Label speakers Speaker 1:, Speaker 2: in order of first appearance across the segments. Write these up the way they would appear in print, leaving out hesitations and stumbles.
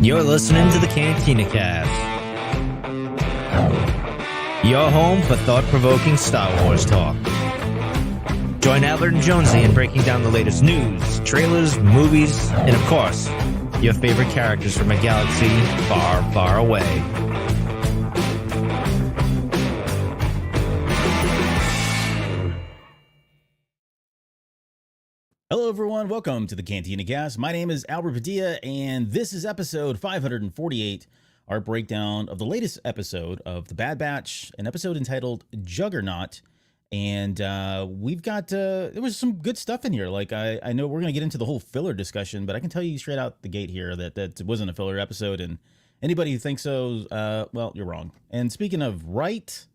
Speaker 1: You're listening to the Cantina Cast, your home for thought-provoking Star Wars talk. Join Albert and Jonesy in breaking down the latest news, trailers, movies, and of course, your favorite characters from a galaxy far, far away.
Speaker 2: Hello, everyone. Welcome to the Cantina Cast. My name is Albert Padilla, and this is episode 548, our breakdown of the latest episode of The Bad Batch, an episode entitled Juggernaut. And we've got, there was some good stuff in here. Like, I know we're going to get into the whole filler discussion, but I can tell you straight out the gate here that it wasn't a filler episode. And anybody who thinks so, well, you're wrong. And speaking of right,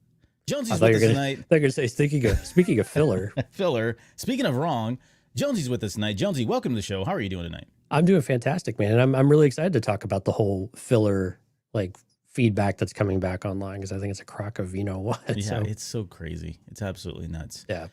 Speaker 2: Jonesy's with us tonight.
Speaker 3: I thought you were going to say, speaking of filler.
Speaker 2: Filler. Speaking of wrong, Jonesy's with us tonight. Jonesy, welcome to the show. How are you doing tonight?
Speaker 3: I'm doing fantastic, man. And I'm really excited to talk about the whole filler, like, feedback that's coming back online, because I think it's a crock of you know what.
Speaker 2: Yeah,
Speaker 3: so.
Speaker 2: It's so crazy. It's absolutely nuts.
Speaker 3: Yeah.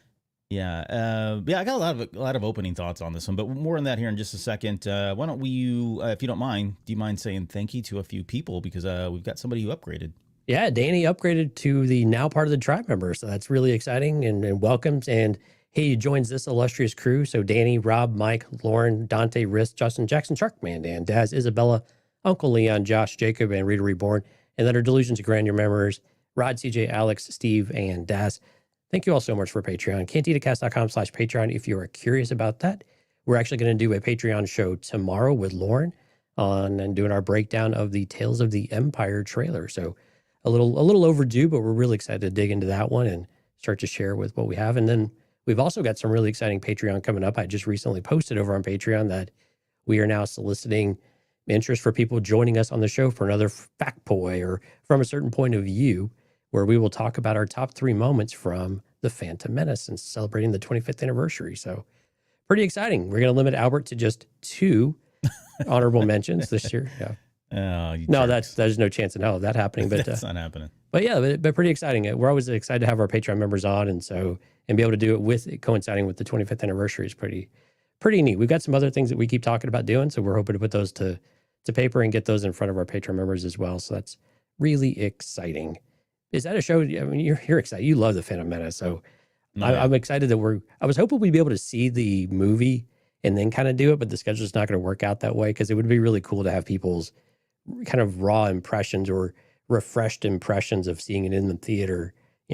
Speaker 2: Yeah. I got a lot of opening thoughts on this one, but more on that here in just a second. Why don't we, if you don't mind, do you mind saying thank you to a few people, because we've got somebody who upgraded.
Speaker 3: Yeah, Danny upgraded to the now part of the tribe member, so that's really exciting and welcomes. And he joins this illustrious crew. So Danny, Rob, Mike, Lauren, Dante, Riss, Justin, Jackson, Sharkman, Dan, Daz, Isabella, Uncle Leon, Josh, Jacob, and Rita Reborn. And then our Delusions of Grandeur members, Rod, CJ, Alex, Steve, and Daz. Thank you all so much for Patreon. CantinaCast.com/Patreon if you are curious about that. We're actually going to do a Patreon show tomorrow with Lauren and doing our breakdown of the Tales of the Empire trailer. So a little overdue, but we're really excited to dig into that one and start to share with what we have. And then we've also got some really exciting Patreon coming up. I just recently posted over on Patreon that we are now soliciting interest for people joining us on the show for another fact poi or from a certain point of view, where we will talk about our top 3 moments from The Phantom Menace and celebrating the 25th anniversary. So pretty exciting. We're going to limit Albert to just 2 honorable mentions this year. Yeah. No, there's no chance in hell of that happening. But
Speaker 2: that's not happening.
Speaker 3: But yeah, but pretty exciting. We're always excited to have our Patreon members on, and be able to do it with coinciding with the 25th anniversary is pretty neat. We've got some other things that we keep talking about doing, so we're hoping to put those to paper and get those in front of our Patreon members as well. So that's really exciting. Is that a show? I mean, you're excited. You love the Phantom Menace, so I'm excited that I was hoping we'd be able to see the movie and then kind of do it, but the schedule's not going to work out that way, because it would be really cool to have people's kind of raw impressions or refreshed impressions of seeing it in the theater,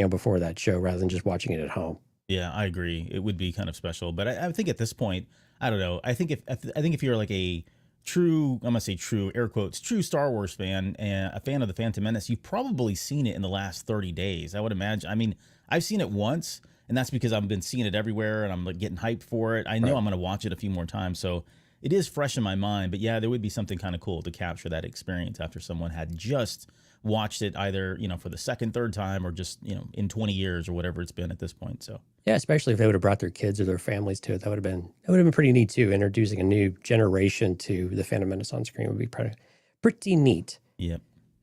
Speaker 3: before that show, rather than just watching it at home. Yeah,
Speaker 2: I agree. It would be kind of special, but I think at this point, I don't know. I think if you're like a true, I'm going to say true, air quotes, true Star Wars fan and a fan of the Phantom Menace, you've probably seen it in the last 30 days. I would imagine. I mean, I've seen it once, and that's because I've been seeing it everywhere and I'm like getting hyped for it. I know I'm going to watch it a few more times. So it is fresh in my mind, but yeah, there would be something kind of cool to capture that experience after someone had just watched it either, for the second, third time, or just, in 20 years or whatever it's been at this point. So
Speaker 3: yeah, especially if they would have brought their kids or their families to it, that would have been pretty neat too. Introducing a new generation to the Phantom Menace on screen would be pretty neat.
Speaker 2: Yep.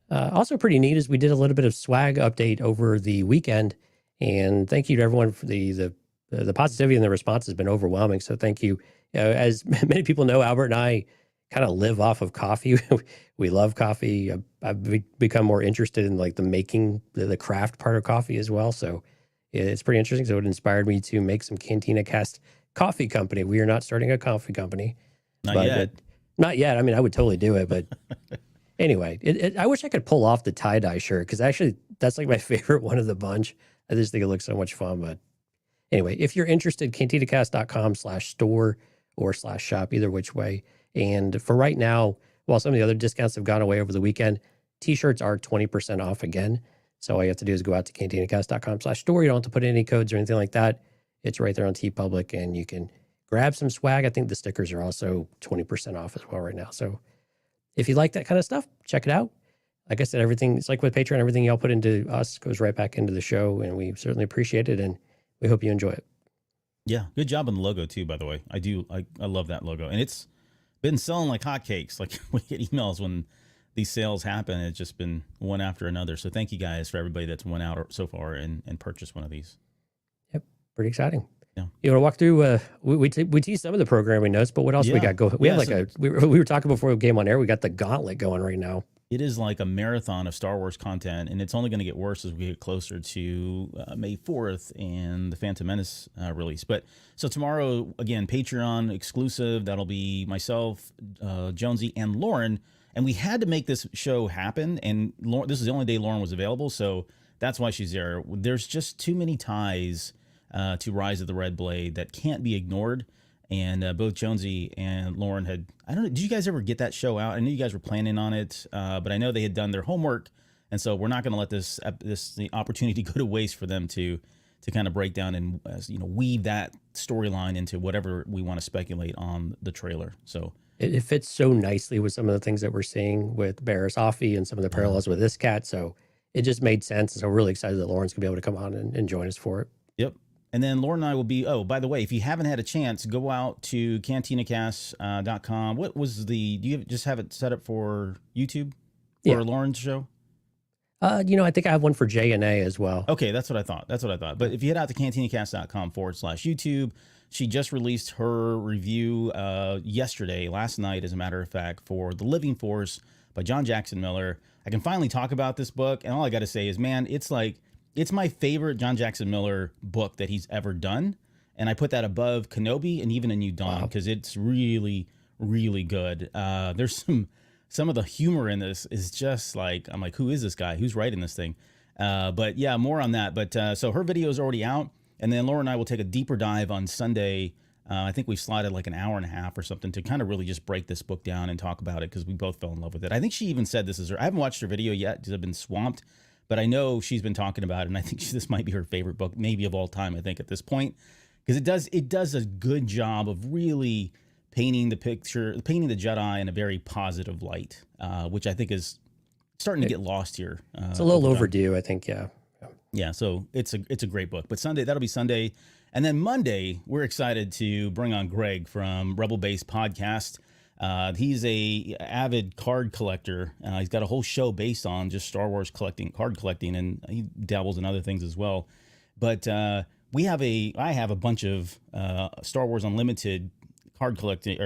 Speaker 3: Also pretty neat is we did a little bit of swag update over the weekend, and thank you to everyone for the positivity, and the response has been overwhelming. So thank you. As many people know, Albert and I kind of live off of coffee. We love coffee. I've become more interested in like the making, the craft part of coffee as well. So it's pretty interesting. So it inspired me to make some Cantina Cast coffee company. We are not starting a coffee company.
Speaker 2: Not yet.
Speaker 3: Not yet. I mean, I would totally do it. But anyway, I wish I could pull off the tie-dye shirt, because actually that's like my favorite one of the bunch. I just think it looks so much fun. But anyway, if you're interested, cantinacast.com/store or /shop, either which way. And for right now, while some of the other discounts have gone away over the weekend, t-shirts are 20% off again. So all you have to do is go out to cantinacast.com/store. You don't have to put in any codes or anything like that. It's right there on TeePublic, and you can grab some swag. I think the stickers are also 20% off as well right now. So if you like that kind of stuff, check it out. Like I said, it's like with Patreon, everything y'all put into us goes right back into the show, and we certainly appreciate it, and we hope you enjoy it.
Speaker 2: Yeah, good job on the logo too, by the way. I love that logo, and it's been selling like hotcakes. Like, we get emails when these sales happen. It's just been one after another. So thank you guys for everybody that's went out so far and purchased one of these.
Speaker 3: Yep, pretty exciting. You want to walk through? We teased some of the programming notes, but what else we got going? We have like we were talking before we came on air. We got the gauntlet going right now.
Speaker 2: It is like a marathon of Star Wars content, and it's only going to get worse as we get closer to May 4th and the Phantom Menace release. But so tomorrow, again, Patreon exclusive. That'll be myself, Jonesy, and Lauren. And we had to make this show happen. And Lauren, this is the only day Lauren was available, so that's why she's there. There's just too many ties to Rise of the Red Blade that can't be ignored. And both Jonesy and Lauren had, I don't know, did you guys ever get that show out? I knew you guys were planning on it, but I know they had done their homework. And so we're not going to let the opportunity go to waste for them to kind of break down and, weave that storyline into whatever we want to speculate on the trailer. So
Speaker 3: it fits so nicely with some of the things that we're seeing with Barriss Offee and some of the parallels with this cat. So it just made sense. So we're really excited that Lauren's going to be able to come on and join us for it.
Speaker 2: Yep. And then Lauren and I will be, by the way, if you haven't had a chance, go out to CantinaCast.com. What was do you just have it set up for YouTube for Lauren's show?
Speaker 3: I think I have one for J&A as well.
Speaker 2: Okay, that's what I thought. But if you head out to CantinaCast.com/YouTube, she just released her review last night, as a matter of fact, for The Living Force by John Jackson Miller. I can finally talk about this book, and all I got to say is, man, it's my favorite John Jackson Miller book that he's ever done. And I put that above Kenobi and even A New Dawn because it's really, really good. There's some of the humor in this is just like, I'm like, who is this guy? Who's writing this thing? But yeah, more on that. But so her video is already out. And then Laura and I will take a deeper dive on Sunday. I think we slotted like an hour and a half or something to kind of really just break this book down and talk about it because we both fell in love with it. I think she even said this is her. I haven't watched her video yet because I've been swamped. But I know she's been talking about it, and I think this might be her favorite book, maybe of all time, I think, at this point. Because it does a good job of really painting the Jedi in a very positive light, which I think is starting to get lost here.
Speaker 3: It's a little overdue, I think, yeah.
Speaker 2: Yeah, so it's a great book. But that'll be Sunday. And then Monday, we're excited to bring on Greg from Rebel Base Podcast. He's a avid card collector. He's got a whole show based on just Star Wars card collecting, and he dabbles in other things as well. But I have a bunch of Star Wars Unlimited card collecting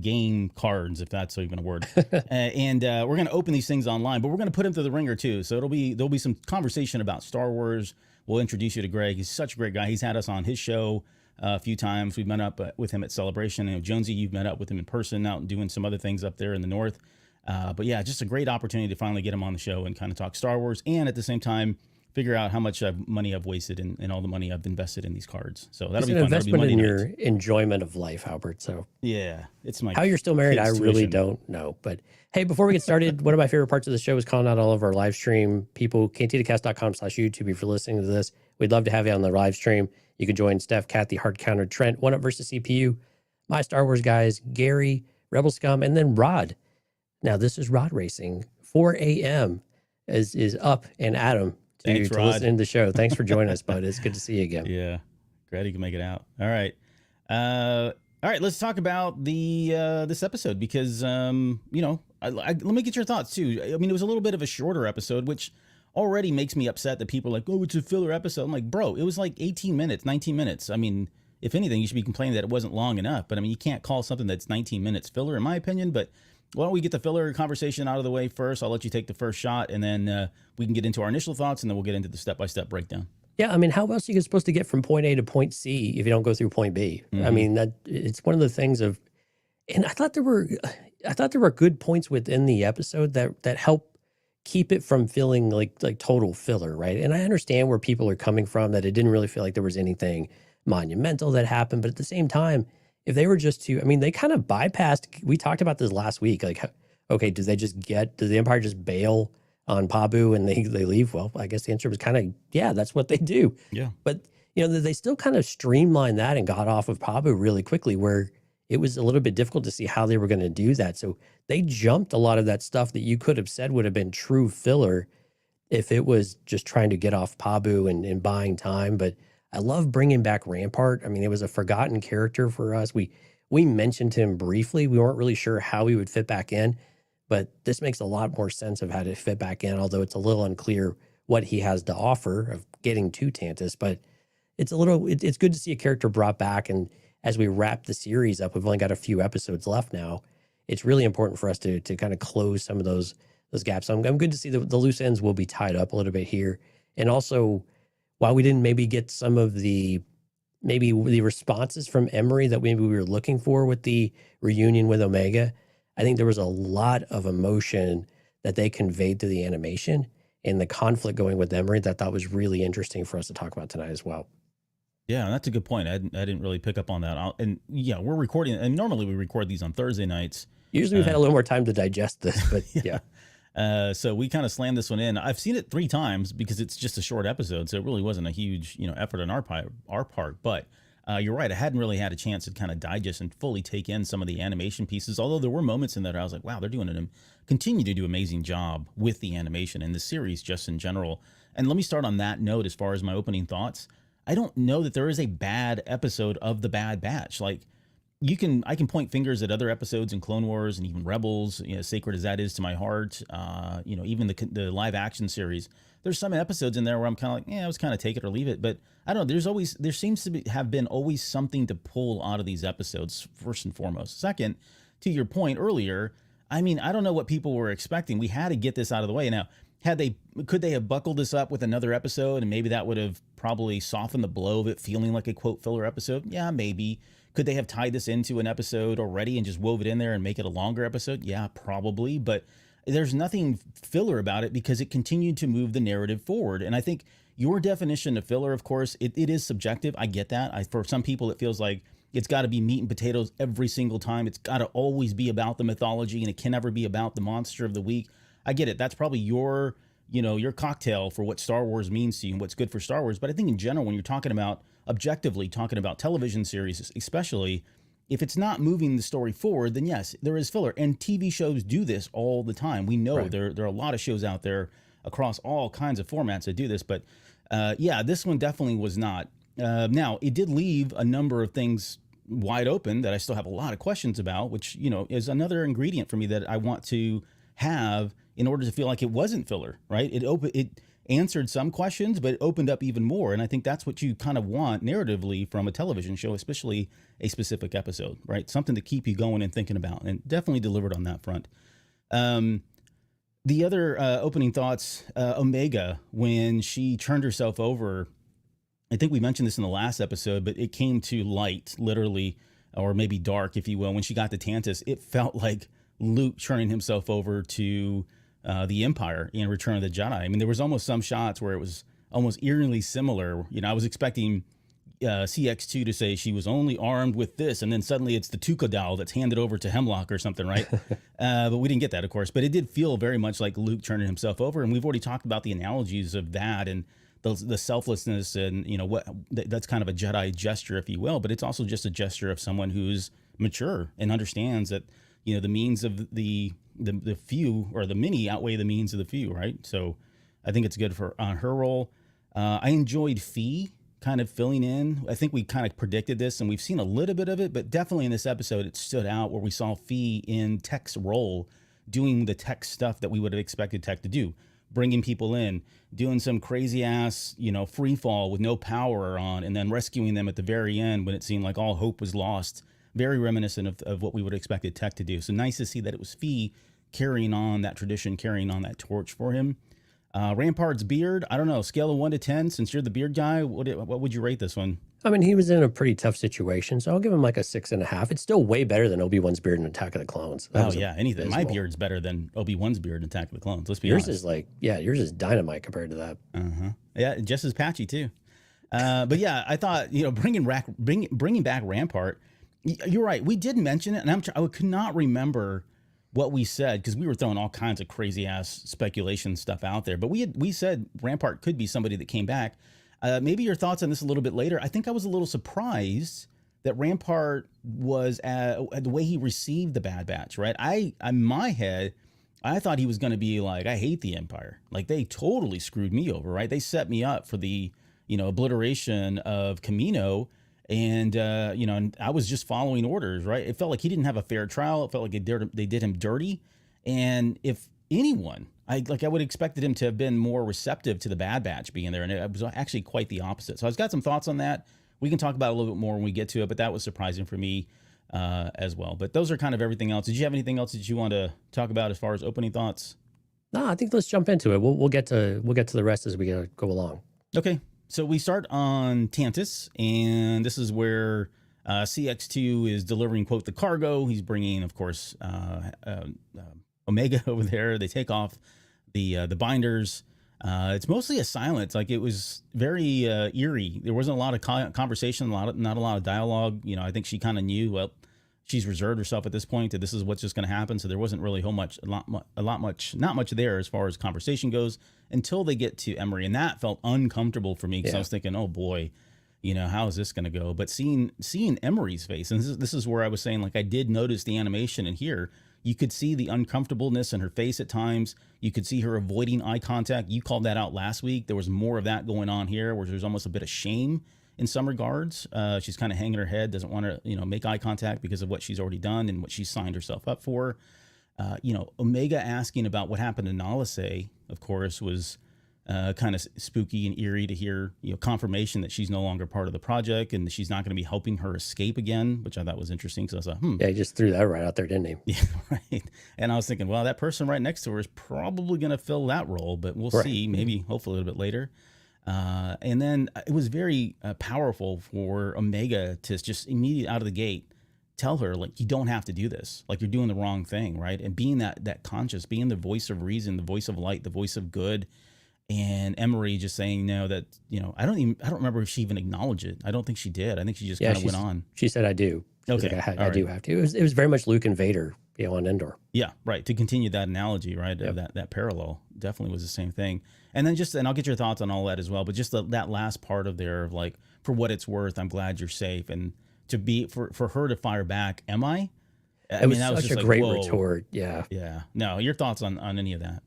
Speaker 2: game cards, if that's even a word. And we're going to open these things online, but we're going to put him through the ringer too. So there'll be some conversation about Star Wars. We'll introduce you to Greg. He's such a great guy. He's had us on his show a few times. We've met up with him at Celebration. Jonesy, you've met up with him in person out and doing some other things up there in the north. But yeah, just a great opportunity to finally get him on the show and kind of talk Star Wars, and at the same time figure out how much money I've wasted and all the money I've invested in these cards. So that'll be fun.
Speaker 3: It's an investment in your enjoyment of life, Albert. So
Speaker 2: yeah, it's my
Speaker 3: how you're still married. I really don't know. But hey, before we get started, one of my favorite parts of the show is calling out all of our live stream people. CantinaCast.com/YouTube. If you're listening to this, we'd love to have you on the live stream. You can join Steph, Kathy, Hard Counter, Trent, One Up versus CPU, my Star Wars guys, Gary, Rebel Scum, and then Rod. Now this is Rod Racing. 4 a.m. is up and Adam.
Speaker 2: Thanks,
Speaker 3: to listen to the show. Thanks for joining us, bud. It's good to see you again.
Speaker 2: Yeah, glad you can make it out. All right, let's talk about this episode because let me get your thoughts too. I mean, it was a little bit of a shorter episode, which already makes me upset that people are like, oh, it's a filler episode. I'm like, bro, it was like 18 minutes, 19 minutes. I mean, if anything, you should be complaining that it wasn't long enough. But I mean, you can't call something that's 19 minutes filler, in my opinion. But why don't we get the filler conversation out of the way first? I'll let you take the first shot, and then we can get into our initial thoughts, and then we'll get into the step-by-step breakdown.
Speaker 3: Yeah, I mean, how else are you supposed to get from point A to point C if you don't go through point B? Mm-hmm. I mean, it's one of the things of, and I thought there were good points within the episode that help keep it from feeling like total filler, right? And I understand where people are coming from, that it didn't really feel like there was anything monumental that happened, but at the same time, if they were just to, I mean, they kind of bypassed, we talked about this last week, like, okay, does the Empire just bail on Pabu and they leave? Well, I guess the answer was kind of, yeah, that's what they do.
Speaker 2: Yeah.
Speaker 3: But, they still kind of streamlined that and got off of Pabu really quickly, where it was a little bit difficult to see how they were going to do that. So they jumped a lot of that stuff that you could have said would have been true filler if it was just trying to get off Pabu and buying time. But I love bringing back Rampart. I mean, it was a forgotten character for us. We mentioned him briefly. We weren't really sure how he would fit back in, but this makes a lot more sense of how to fit back in, although it's a little unclear what he has to offer of getting to Tantus. But it's good to see a character brought back. And as we wrap the series up, we've only got a few episodes left now. It's really important for us to kind of close some of those gaps. I'm good to see the loose ends will be tied up a little bit here. And also, while we didn't maybe get some of the responses from Emery that maybe we were looking for with the reunion with Omega, I think there was a lot of emotion that they conveyed to the animation and the conflict going with Emery that I thought was really interesting for us to talk about tonight as well.
Speaker 2: Yeah, that's a good point. I didn't really pick up on that. And yeah, we're recording, and normally we record these on Thursday nights.
Speaker 3: Usually we've had a little more time to digest this, but yeah.
Speaker 2: So we kind of slammed this one in. I've seen it 3 times because it's just a short episode, so it really wasn't a huge, effort on our part. But you're right. I hadn't really had a chance to kind of digest and fully take in some of the animation pieces. Although there were moments in there I was like, wow, they're continue to do an amazing job with the animation and the series just in general. And let me start on that note as far as my opening thoughts. I don't know that there is a bad episode of The Bad Batch. Like I can point fingers at other episodes in Clone Wars and even Rebels, sacred as that is to my heart. Even the live action series. There's some episodes in there where I'm kind of like, it was kind of take it or leave it. But I don't know. There seems to have been always something to pull out of these episodes, first and foremost. Second, to your point earlier, I mean, I don't know what people were expecting. We had to get this out of the way. Now, could they have buckled this up with another episode and maybe that would have probably softened the blow of it feeling like a quote filler episode? Yeah, maybe. Could they have tied this into an episode already and just wove it in there and make it a longer episode? Yeah, probably. But there's nothing filler about it because it continued to move the narrative forward. And I think your definition of filler, of course, it is subjective. I get that. For some people, it feels like it's got to be meat and potatoes every single time. It's got to always be about the mythology and it can never be about the monster of the week. I get it. That's probably your cocktail for what Star Wars means to you and what's good for Star Wars. But I think in general, when you're objectively talking about television series, especially if it's not moving the story forward, then yes, there is filler. And TV shows do this all the time. We know there are a lot of shows out there across all kinds of formats that do this. But this one definitely was not. Now, it did leave a number of things wide open that I still have a lot of questions about, which, is another ingredient for me that I want to have in order to feel like it wasn't filler, right? It answered some questions, but it opened up even more. And I think that's what you kind of want narratively from a television show, especially a specific episode, right? Something to keep you going and thinking about, and definitely delivered on that front. The other opening thoughts, Omega, when she turned herself over, I think we mentioned this in the last episode, but it came to light, literally, or maybe dark, if you will, when she got to Tantus. It felt like Luke turning himself over to the Empire in Return of the Jedi. I mean, there was almost some shots where it was almost eerily similar. I was expecting CX2 to say she was only armed with this, and then suddenly it's the Tukadal that's handed over to Hemlock or something, right? But we didn't get that, of course. But it did feel very much like Luke turning himself over, and we've already talked about the analogies of that and the selflessness, and that's kind of a Jedi gesture, if you will. But it's also just a gesture of someone who's mature and understands that the means of the few or the many outweigh the means of the few, right? So I think it's good for her role. I enjoyed Phee kind of filling in. I think we kind of predicted this and we've seen a little bit of it, but definitely in this episode it stood out where we saw Phee in Tech's role doing the Tech stuff that we would have expected Tech to do, bringing people in, doing some crazy ass, free fall with no power on, and then rescuing them at the very end when it seemed like all hope was lost. Very reminiscent of what we would have expected Tech to do. So nice to see that it was Phee carrying on that tradition, carrying on that torch for him. Rampart's beard, I don't know, scale of 1 to 10, since you're the beard guy, what would you rate this one?
Speaker 3: I mean, he was in a pretty tough situation, so I'll give him like a 6.5. It's still way better than Obi-Wan's beard in Attack of the Clones.
Speaker 2: Anything. My beard's better than Obi-Wan's beard in Attack of the Clones. Let's be
Speaker 3: honest. Yours is dynamite compared to that.
Speaker 2: Yeah, just as patchy too. But yeah, I thought bringing back Rampart. You're right. We did mention it, and I could not remember what we said because we were throwing all kinds of crazy ass speculation stuff out there. But we said Rampart could be somebody that came back. Maybe your thoughts on this a little bit later. I think I was a little surprised that Rampart was the way he received the Bad Batch. Right? In my head, I thought he was going to be like, I hate the Empire. Like they totally screwed me over. Right? They set me up for the obliteration of Camino. And, and I was just following orders, right? It felt like he didn't have a fair trial. It felt like they did him dirty. And if anyone. I would have expected him to have been more receptive to the Bad Batch being there, and it was actually quite the opposite. So I've got some thoughts on that. We can talk about it a little bit more when we get to it, but that was surprising for me as well. But those are kind of everything else. Did you have anything else that you want to talk about as far as opening thoughts?
Speaker 3: No, I think let's jump into it. We'll get to the rest as we go along.
Speaker 2: Okay, so we start on Tantus, and this is where CX2 is delivering, quote, the cargo. He's bringing, of course, Omega over there. They take off the binders. It's mostly a silence. Like, it was very eerie. There wasn't a lot of conversation, not a lot of dialogue. You know, I think she kind of knew, well, she's reserved herself at this point that this is what's just going to happen. So there wasn't really not much there as far as conversation goes until they get to Emery. And that felt uncomfortable for me because I was thinking, oh boy, you know, how is this going to go? But seeing Emery's face, and this is where I was saying, like, I did notice the animation in here. You could see the uncomfortableness in her face at times. You could see her avoiding eye contact. You called that out last week. There was more of that going on here, where there's almost a bit of shame in some regards. She's kind of hanging her head, doesn't want to, you know, make eye contact because of what she's already done and what she's signed herself up for. You know, Omega asking about what happened to Nalase, of course, was kind of spooky and eerie to hear, you know, confirmation that she's no longer part of the project and she's not going to be helping her escape again, which I thought was interesting because I was like,
Speaker 3: Yeah, he just threw that right out there, didn't he?
Speaker 2: Yeah, right. And I was thinking, well, that person right next to her is probably going to fill that role, but we'll see. Maybe, hopefully, a little bit later. And then it was very powerful for Omega to just immediately out of the gate tell her, like, you don't have to do this. Like, you're doing the wrong thing, right? And being that conscious, being the voice of reason, the voice of light, the voice of good. And Emery just saying, no, that, you know, I don't remember if she even acknowledged it. I don't think she did. I think she just kind of went on.
Speaker 3: She said, I do.
Speaker 2: Okay.
Speaker 3: Like, I do have to. It was very much Luke and Vader, you know, on Endor.
Speaker 2: Yeah, right. To continue that analogy, right?
Speaker 3: Yep.
Speaker 2: That parallel definitely was the same thing. And then and I'll get your thoughts on all that as well. But just that last part of there of, like, for what it's worth, I'm glad you're safe. And to be, for her to fire back, am I?
Speaker 3: That was such a great retort. Yeah.
Speaker 2: Yeah. No, your thoughts on any of that?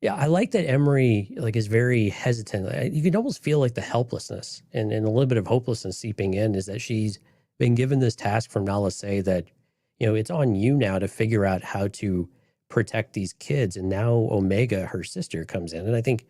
Speaker 3: Yeah, I like that Emery, like, is very hesitant. You can almost feel like the helplessness and a little bit of hopelessness seeping in, is that she's been given this task from Nalase that, you know, it's on you now to figure out how to protect these kids. And now Omega, her sister, comes in. And I think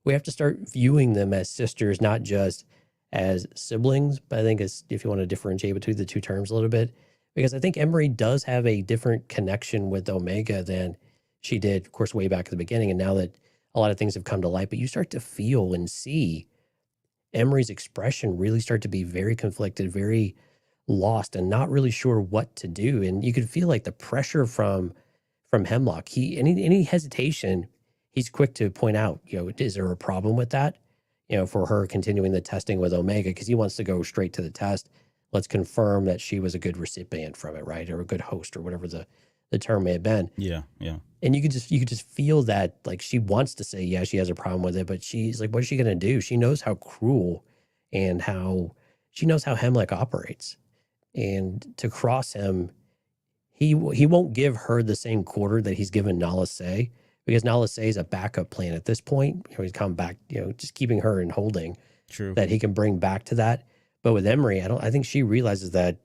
Speaker 3: we have to start viewing them as sisters, not just as siblings, but I think if you want to differentiate between the two terms a little bit, because I think Emery does have a different connection with Omega than she did, of course, way back at the beginning. And now that a lot of things have come to light, but you start to feel and see Emery's expression really start to be very conflicted, very lost, and not really sure what to do. And you could feel like the pressure from Hemlock. Any hesitation, he's quick to point out, you know, is there a problem with that? You know, for her continuing the testing with Omega, because he wants to go straight to the test. Let's confirm that she was a good recipient from it, right? Or a good host, or whatever the term may have been.
Speaker 2: Yeah, yeah.
Speaker 3: And you could just feel that, like, she wants to say, yeah, she has a problem with it, but she's like, what is she going to do? She knows how cruel and she knows how Hemlock operates. And to cross him, he won't give her the same quarter that he's given Nalase, because Nalase is a backup plan at this point. You know, he's come back, you know, just keeping her in holding.
Speaker 2: True.
Speaker 3: That he can bring back to that. But with Emery, I think she realizes that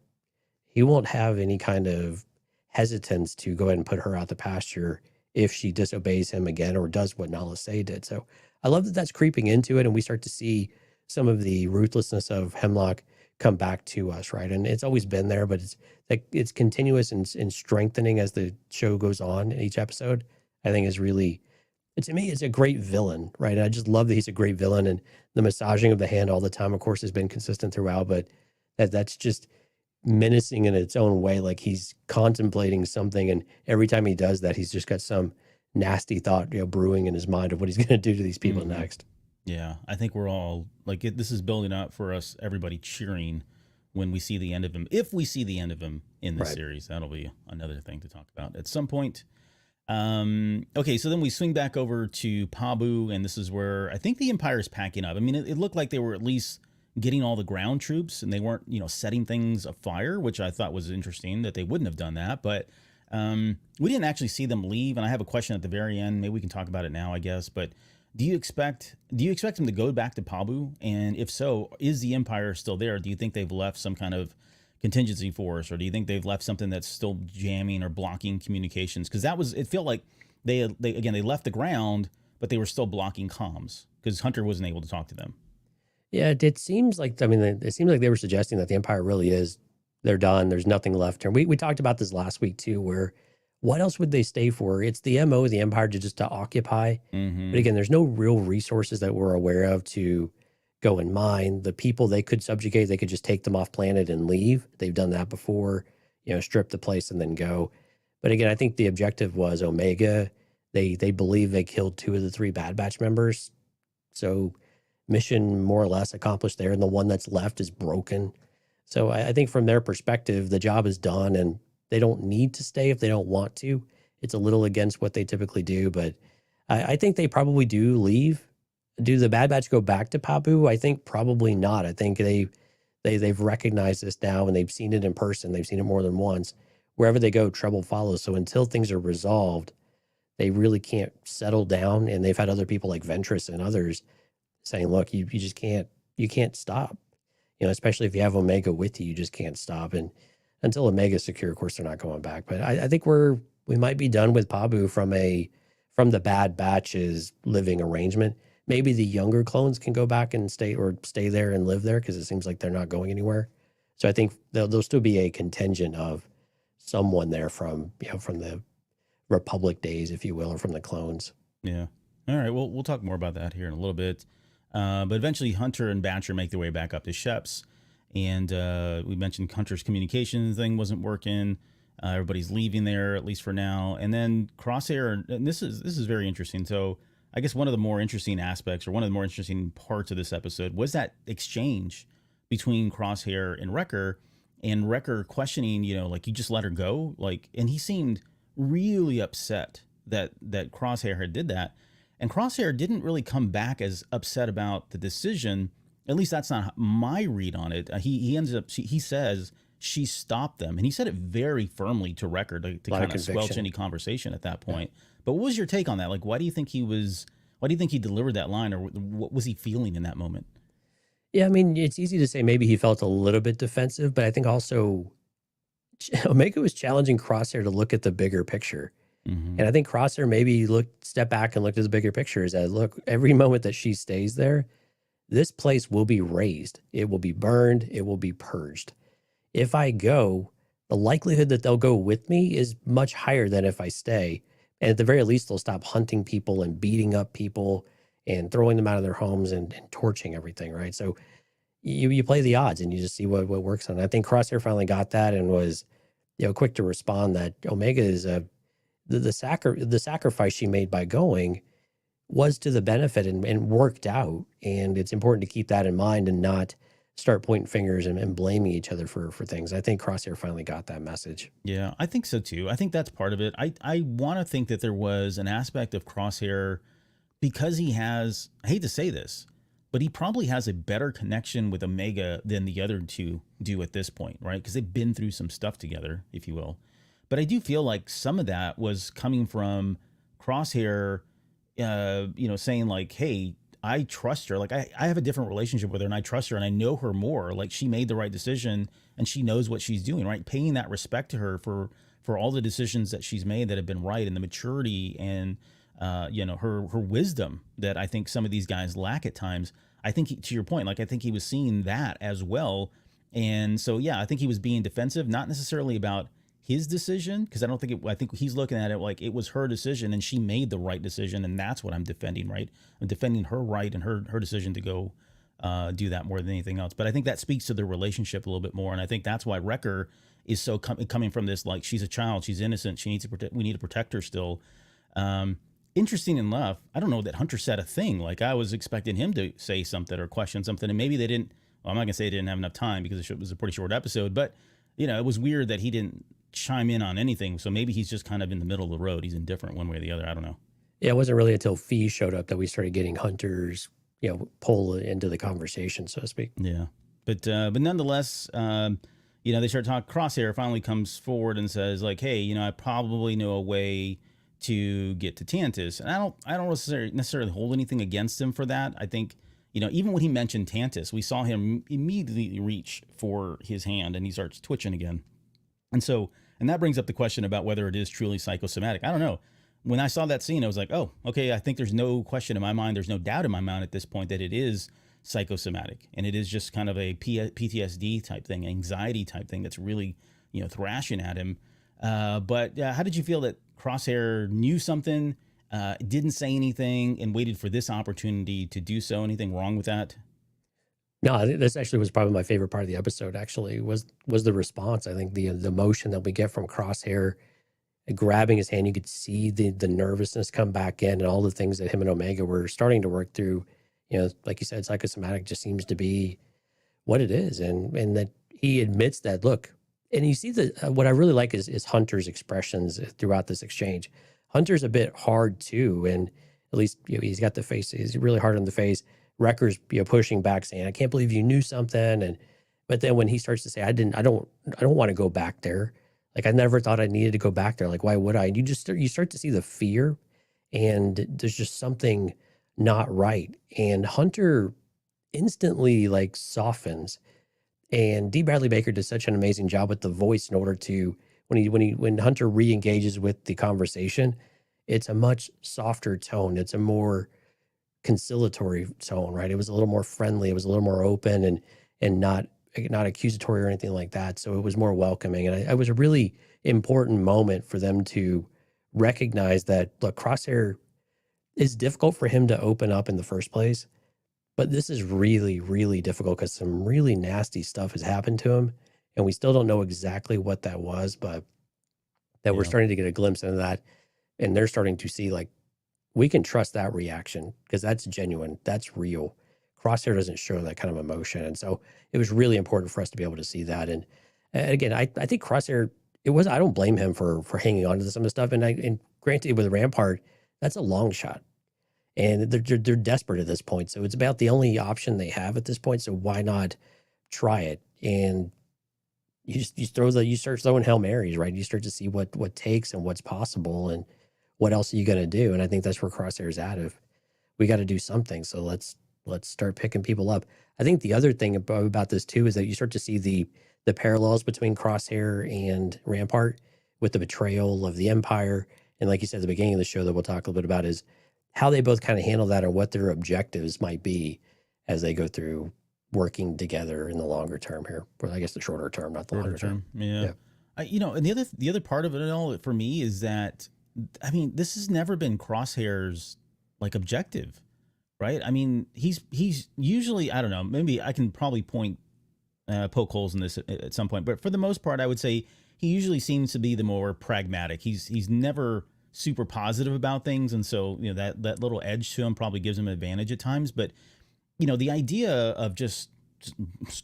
Speaker 3: he won't have any kind of hesitance to go ahead and put her out the pasture if she disobeys him again or does what Nalase did. So I love that that's creeping into it, and we start to see some of the ruthlessness of Hemlock come back to us, right? And it's always been there, but it's continuous and strengthening as the show goes on in each episode. I think is really, to me, it's a great villain, right? And I just love that he's a great villain, and the massaging of the hand all the time, of course, has been consistent throughout, but that's just menacing in its own way. Like, he's contemplating something, and every time he does that, he's just got some nasty thought, you know, brewing in his mind of what he's going to do to these people next.
Speaker 2: Yeah, I think we're all like, this is building up for us, everybody cheering when we see the end of him. If we see the end of him in this series, that'll be another thing to talk about at some point. Okay, so then we swing back over to Pabu, and this is where I think the Empire is packing up. I mean, it looked like they were at least getting all the ground troops, and they weren't, you know, setting things afire, which I thought was interesting that they wouldn't have done that. But we didn't actually see them leave, and I have a question at the very end. Maybe we can talk about it now, I guess. But do you expect them to go back to Pabu? And if so, is the Empire still there? Do you think they've left some kind of contingency force, or do you think they've left something that's still jamming or blocking communications? Because it felt like they left the ground, but they were still blocking comms because Hunter wasn't able to talk to them.
Speaker 3: Yeah, it seems like, I mean, it seems like they were suggesting that the Empire really is, they're done. There's nothing left. And we talked about this last week too, where what else would they stay for? It's the MO of the Empire to occupy. But again, there's no real resources that we're aware of to go and mine. The people they could subjugate, they could just take them off planet and leave. They've done that before, strip the place and then go. But again, I think the objective was Omega. They believe they killed 2 of the 3 Bad Batch members. So mission more or less accomplished there, and the one that's left is broken. So I think from their perspective, the job is done, and they don't need to stay if they don't want to. It's a little against what they typically do, but I think they probably do leave. Do the Bad Batch go back to Pabu? I think probably not. I think they've recognized this now, and they've seen it in person. They've seen it more than once. Wherever they go, trouble follows. So until things are resolved, they really can't settle down. And they've had other people like Ventress and others saying, look, you just can't stop, especially if you have Omega with you, you just can't stop. And until Omega's secure, of course, they're not going back. But I think we might be done with Pabu from the Bad Batch's living arrangement. Maybe the younger clones can go back and stay there and live there, because it seems like they're not going anywhere. So I think there'll still be a contingent of someone there from the Republic days, if you will, or from the clones.
Speaker 2: Yeah. All right. Well, we'll talk more about that here in a little bit. But eventually Hunter and Batcher make their way back up to Shep's. And we mentioned Hunter's communication thing wasn't working. Everybody's leaving there, at least for now. And then Crosshair, and this is very interesting. So I guess one of the more interesting aspects, or one of the more interesting parts of this episode, was that exchange between Crosshair and Wrecker questioning, like, you just let her go. And he seemed really upset that Crosshair had did that. And Crosshair didn't really come back as upset about the decision. At least that's not my read on it. He says she stopped them, and he said it very firmly to Wrecker to kind of squelch any conversation at that point. Yeah. But what was your take on that? Why do you think he delivered that line, or what was he feeling in that moment?
Speaker 3: Yeah, I mean, it's easy to say maybe he felt a little bit defensive, but I think also Omega was challenging Crosshair to look at the bigger picture. Mm-hmm. And I think Crosshair maybe stepped back and looked at the bigger picture. Is that, look, every moment that she stays there, this place will be razed. It will be burned. It will be purged. If I go, the likelihood that they'll go with me is much higher than if I stay. And at the very least, they'll stop hunting people and beating up people and throwing them out of their homes and torching everything, right? So you play the odds and you just see what works on. I think Crosshair finally got that and was quick to respond that Omega is the sacrifice she made by going was to the benefit and worked out. And it's important to keep that in mind and not start pointing fingers and blaming each other for things. I think Crosshair finally got that message.
Speaker 2: Yeah, I think so too. I think that's part of it. I want to think that there was an aspect of Crosshair, because he has, I hate to say this, but he probably has a better connection with Omega than the other two do at this point, right? Because they've been through some stuff together, if you will. But I do feel like some of that was coming from Crosshair, saying like, hey, I trust her. Like I have a different relationship with her, and I trust her, and I know her more. Like, she made the right decision and she knows what she's doing, right? Paying that respect to her for all the decisions that she's made that have been right, and the maturity and, her wisdom that I think some of these guys lack at times. I think to your point, I think he was seeing that as well. And so, yeah, I think he was being defensive, not necessarily about his decision, because I think he's looking at it like it was her decision and she made the right decision, and that's what I'm defending, right? I'm defending her right and her decision to go do that more than anything else. But I think that speaks to their relationship a little bit more, and I think that's why Wrecker is so coming from this, like, she's a child, she's innocent, she needs to we need to protect her still. Interesting enough, I don't know that Hunter said a thing. Like, I was expecting him to say something or question something, and maybe they didn't. Well, I'm not gonna say they didn't have enough time because it was a pretty short episode, but it was weird that he didn't chime in on anything. So maybe he's just kind of in the middle of the road. He's indifferent one way or the other. I don't know.
Speaker 3: Yeah, it wasn't really until Phee showed up that we started getting Hunter's, pull into the conversation, so to speak.
Speaker 2: Yeah, but nonetheless, they start talking. Crosshair finally comes forward and says, like, hey, I probably know a way to get to Tantus, and I don't necessarily hold anything against him for that. I think, even when he mentioned Tantus, we saw him immediately reach for his hand and he starts twitching again. And that brings up the question about whether it is truly psychosomatic. I don't know. when I saw that scene, I was like, oh, okay, I think there's no question in my mind, there's no doubt in my mind at this point that it is psychosomatic, and it is just kind of a PTSD type thing, anxiety type thing that's really, thrashing at him. But how did you feel that Crosshair knew something, didn't say anything, and waited for this opportunity to do so? Anything wrong with that?
Speaker 3: No, I think this actually was probably my favorite part of the episode. Actually, was the response. I think the emotion that we get from Crosshair grabbing his hand, you could see the nervousness come back in, and all the things that him and Omega were starting to work through. Like you said, psychosomatic just seems to be what it is, and that he admits that. Look, and you see what I really like is Hunter's expressions throughout this exchange. Hunter's a bit hard too, and at least he's got the face. He's really hard on the face. Wrecker's pushing back, saying, "I can't believe you knew something," but then when he starts to say, I don't want to go back there. Like, I never thought I needed to go back there. Like, why would I? And you start to see the fear, and there's just something not right. And Hunter instantly softens. And D. Bradley Baker did such an amazing job with the voice in order to when Hunter re-engages with the conversation, it's a much softer tone. It's a more conciliatory tone, right? It was a little more friendly. It was a little more open and not accusatory or anything like that. So it was more welcoming. And it was a really important moment for them to recognize that, look, Crosshair is difficult for him to open up in the first place. But this is really, really difficult because some really nasty stuff has happened to him. And we still don't know exactly what that was, but that we're starting to get a glimpse into that. And they're starting to see, we can trust that reaction because that's genuine. That's real. Crosshair doesn't show that kind of emotion. And so it was really important for us to be able to see that. And again, I think Crosshair, I don't blame him for hanging on to some of the stuff. And granted, with Rampart, that's a long shot. And they're desperate at this point. So it's about the only option they have at this point. So why not try it? And you start throwing Hail Marys, right? You start to see what takes and what's possible and what else are you going to do? And I think that's where Crosshair's at. If we got to do something, so let's start picking people up. I think the other thing about this too is that you start to see the parallels between Crosshair and Rampart with the betrayal of the Empire. And like you said at the beginning of the show that we'll talk a little bit about is how they both kind of handle that or what their objectives might be as they go through working together in the longer term here. Or I guess the shorter term, not the longer term.
Speaker 2: Yeah. And the other part of it all for me is that, I mean, this has never been Crosshair's objective, right? I mean, he's usually, I don't know, maybe I can probably poke holes in this at some point, but for the most part, I would say he usually seems to be the more pragmatic. He's never super positive about things, and so that little edge to him probably gives him an advantage at times. But the idea of just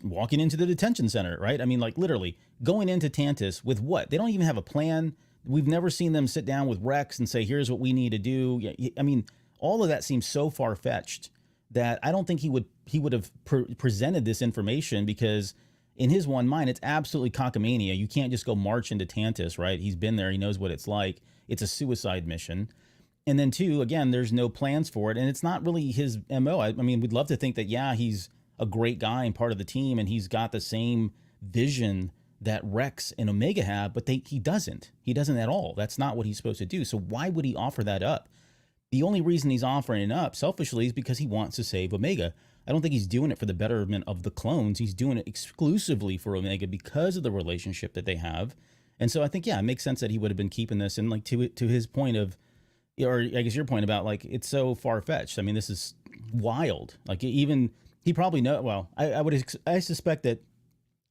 Speaker 2: walking into the detention center, right? I mean, literally going into Tantus with what? They don't even have a plan. We've never seen them sit down with Rex and say, here's what we need to do. I mean, all of that seems so far-fetched that I don't think he would have presented this information, because in his one mind, it's absolutely cockamamie. You can't just go march into Tantus, right? He's been there. He knows what it's like. It's a suicide mission. And then two, again, there's no plans for it. And it's not really his MO. I mean, we'd love to think that, yeah, he's a great guy and part of the team, and he's got the same vision that Rex and Omega have, but he doesn't. He doesn't at all. That's not what he's supposed to do. So why would he offer that up? The only reason he's offering it up selfishly is because he wants to save Omega. I don't think he's doing it for the betterment of the clones. He's doing it exclusively for Omega because of the relationship that they have. And so I think, yeah, it makes sense that he would have been keeping this. And to his point of, or I guess your point about it's so far-fetched. I mean, this is wild. Even he probably I suspect that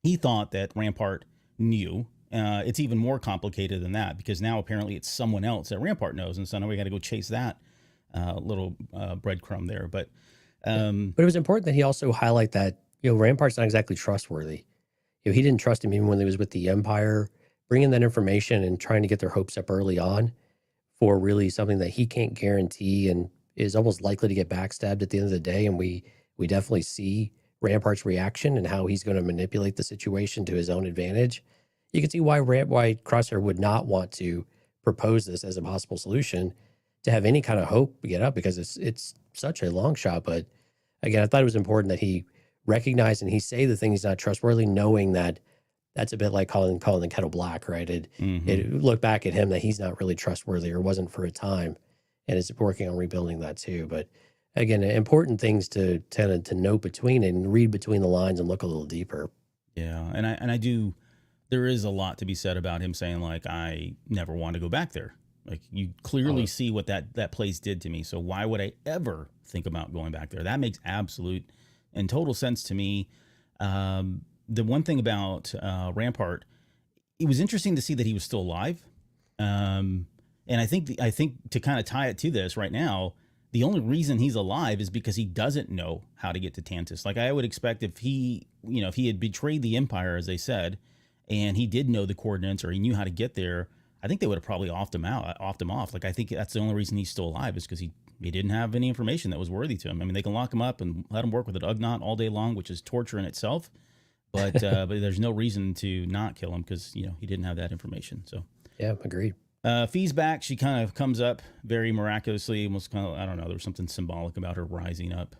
Speaker 2: he thought that Rampart knew. It's even more complicated than that, because now apparently it's someone else that Rampart knows. And so now we got to go chase that little breadcrumb there. But it was important that he also highlight that, Rampart's not exactly trustworthy. He didn't trust him even when he was with the Empire, bringing that information and trying to get their hopes up early on for really something that he can't guarantee and is almost likely to get backstabbed at the end of the day. And we definitely see Rampart's reaction and how he's going to manipulate the situation to his own advantage. You can see why Crosshair would not want to propose this as a possible solution to have any kind of hope to get up, because it's such a long shot. But again, I thought it was important that he recognize and he say the thing he's not trustworthy, knowing that
Speaker 3: that's a bit like calling the kettle black, right?
Speaker 2: Mhm.
Speaker 3: It look back at him that he's not really trustworthy or wasn't for a time, and is working on rebuilding that too. But again, important things to note between it and read between the lines and look a little deeper.
Speaker 2: Yeah, and I do. There is a lot to be said about him saying like, I never want to go back there. Like you clearly see what that place did to me. So why would I ever think about going back there? That makes absolute and total sense to me. The one thing about Rampart, it was interesting to see that he was still alive. And I think to kind of tie it to this right now, the only reason he's alive is because he doesn't know how to get to Tantus. Like I would expect if he had betrayed the Empire, as they said, and he did know the coordinates or he knew how to get there, I think they would have probably offed him off. Like I think that's the only reason he's still alive is because he didn't have any information that was worthy to him. I mean, they can lock him up and let him work with an Juggernaut all day long, which is torture in itself. But but there's no reason to not kill him because he didn't have that information. So
Speaker 3: yeah, agreed.
Speaker 2: Phee's back. She kind of comes up very miraculously. Almost kind of, I don't know. There's something symbolic about her rising up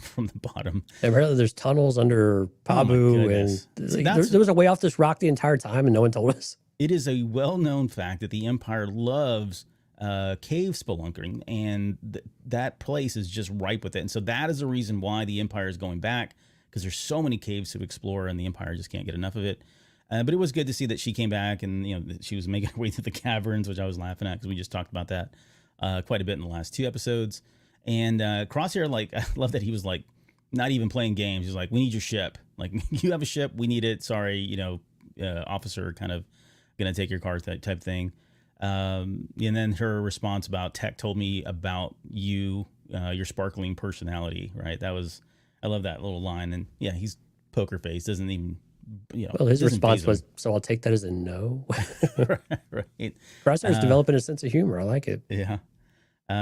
Speaker 2: from the bottom.
Speaker 3: And apparently there's tunnels under Pabu, and there was a way off this rock the entire time, and no one told us.
Speaker 2: It is a well-known fact that the Empire loves cave spelunking, and that place is just ripe with it. And so that is the reason why the Empire is going back, because there's so many caves to explore, and the Empire just can't get enough of it. But it was good to see that she came back, and she was making her way through the caverns, which I was laughing at because we just talked about that quite a bit in the last 2 episodes. And Crosshair, like, I love that he was like not even playing games. He's like, "We need your ship. Like, you have a ship, we need it. Sorry, officer, kind of gonna take your car type thing." And then her response about Tech told me about you, your sparkling personality. Right? I love that little line. And yeah, he's poker face, doesn't even.
Speaker 3: Well, his response was, "So I'll take that as a no."
Speaker 2: Right.
Speaker 3: Crosshair's developing a sense of humor. I like it.
Speaker 2: Yeah.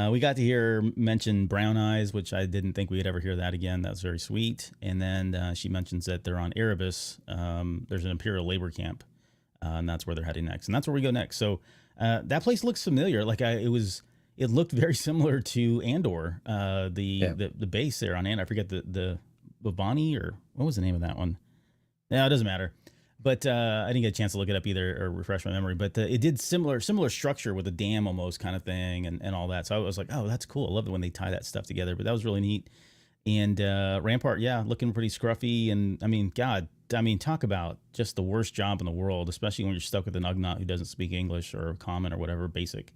Speaker 2: We got to hear mention Brown Eyes, which I didn't think we'd ever hear that again. That was very sweet. And then she mentions that they're on Erebus. There's an Imperial labor camp, and that's where they're heading next. And that's where we go next. So that place looks familiar. Like it looked very similar to Andor, the base there on Andor. I forget the Bavani, or what was the name of that one? Yeah, it doesn't matter. But I didn't get a chance to look it up either or refresh my memory. But it did similar structure with a dam almost kind of thing and all that. So I was like, oh, that's cool. I love it when they tie that stuff together. But that was really neat. And Rampart, yeah, looking pretty scruffy. And I mean, God, talk about just the worst job in the world, especially when you're stuck with an Ugnaught who doesn't speak English or common or whatever, basic.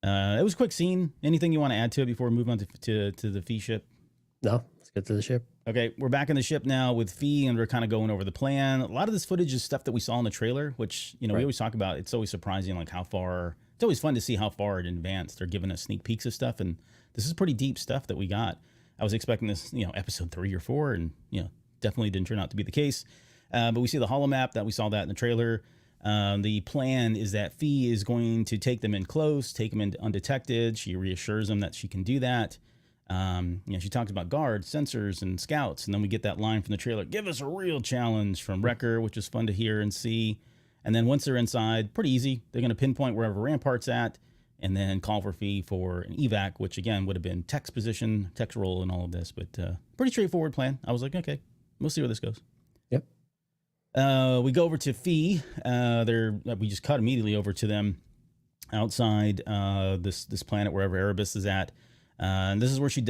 Speaker 2: It was a quick scene. Anything you want to add to it before we move on to the Phee ship?
Speaker 3: No, let's get to the ship.
Speaker 2: Okay, we're back in the ship now with Phee, and we're kind of going over the plan. A lot of this footage is stuff that we saw in the trailer, which, we always talk about. It's always surprising, like it's always fun to see how far in advance they're giving us sneak peeks of stuff. And this is pretty deep stuff that we got. I was expecting this, episode 3 or 4, and, definitely didn't turn out to be the case. But we see the holomap that we saw that in the trailer. The plan is that Phee is going to take them in close, take them in undetected. She reassures them that she can do that. She talks about guards, sensors, and scouts, and then we get that line from the trailer, "Give us a real challenge," from Wrecker, which is fun to hear and see. And then once they're inside, pretty easy. They're going to pinpoint wherever Rampart's at, and then call for Phee for an evac, which again would have been Tech's position, Tech's role in all of this, but pretty straightforward plan. I was like, okay, we'll see where this goes.
Speaker 3: Yep.
Speaker 2: We go over to Phee. We just cut immediately over to them outside this planet, wherever Erebus is at. And this is where she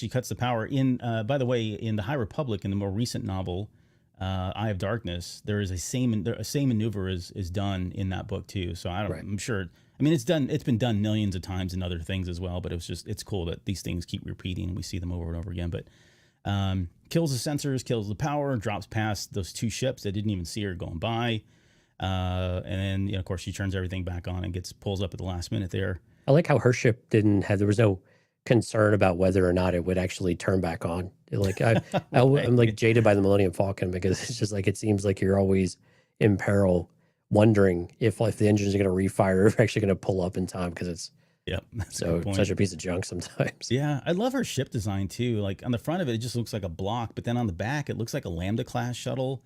Speaker 2: cuts the power in. By the way, in the High Republic, in the more recent novel, Eye of Darkness, there is a same maneuver is done in that book too. So I'm sure. I mean, it's been done millions of times in other things as well. But it's cool that these things keep repeating and we see them over and over again. But kills the sensors, kills the power, drops past those 2 ships that didn't even see her going by. And then of course she turns everything back on and pulls up at the last minute there.
Speaker 3: I like how her ship there was no concern about whether or not it would actually turn back on. Like I'm like jaded by the Millennium Falcon, because it's just like, it seems like you're always in peril, wondering if the engines are going to refire or actually going to pull up in time, because it's such a piece of junk sometimes.
Speaker 2: Yeah, I love her ship design too. Like on the front of it, it just looks like a block, but then on the back, it looks like a Lambda class shuttle.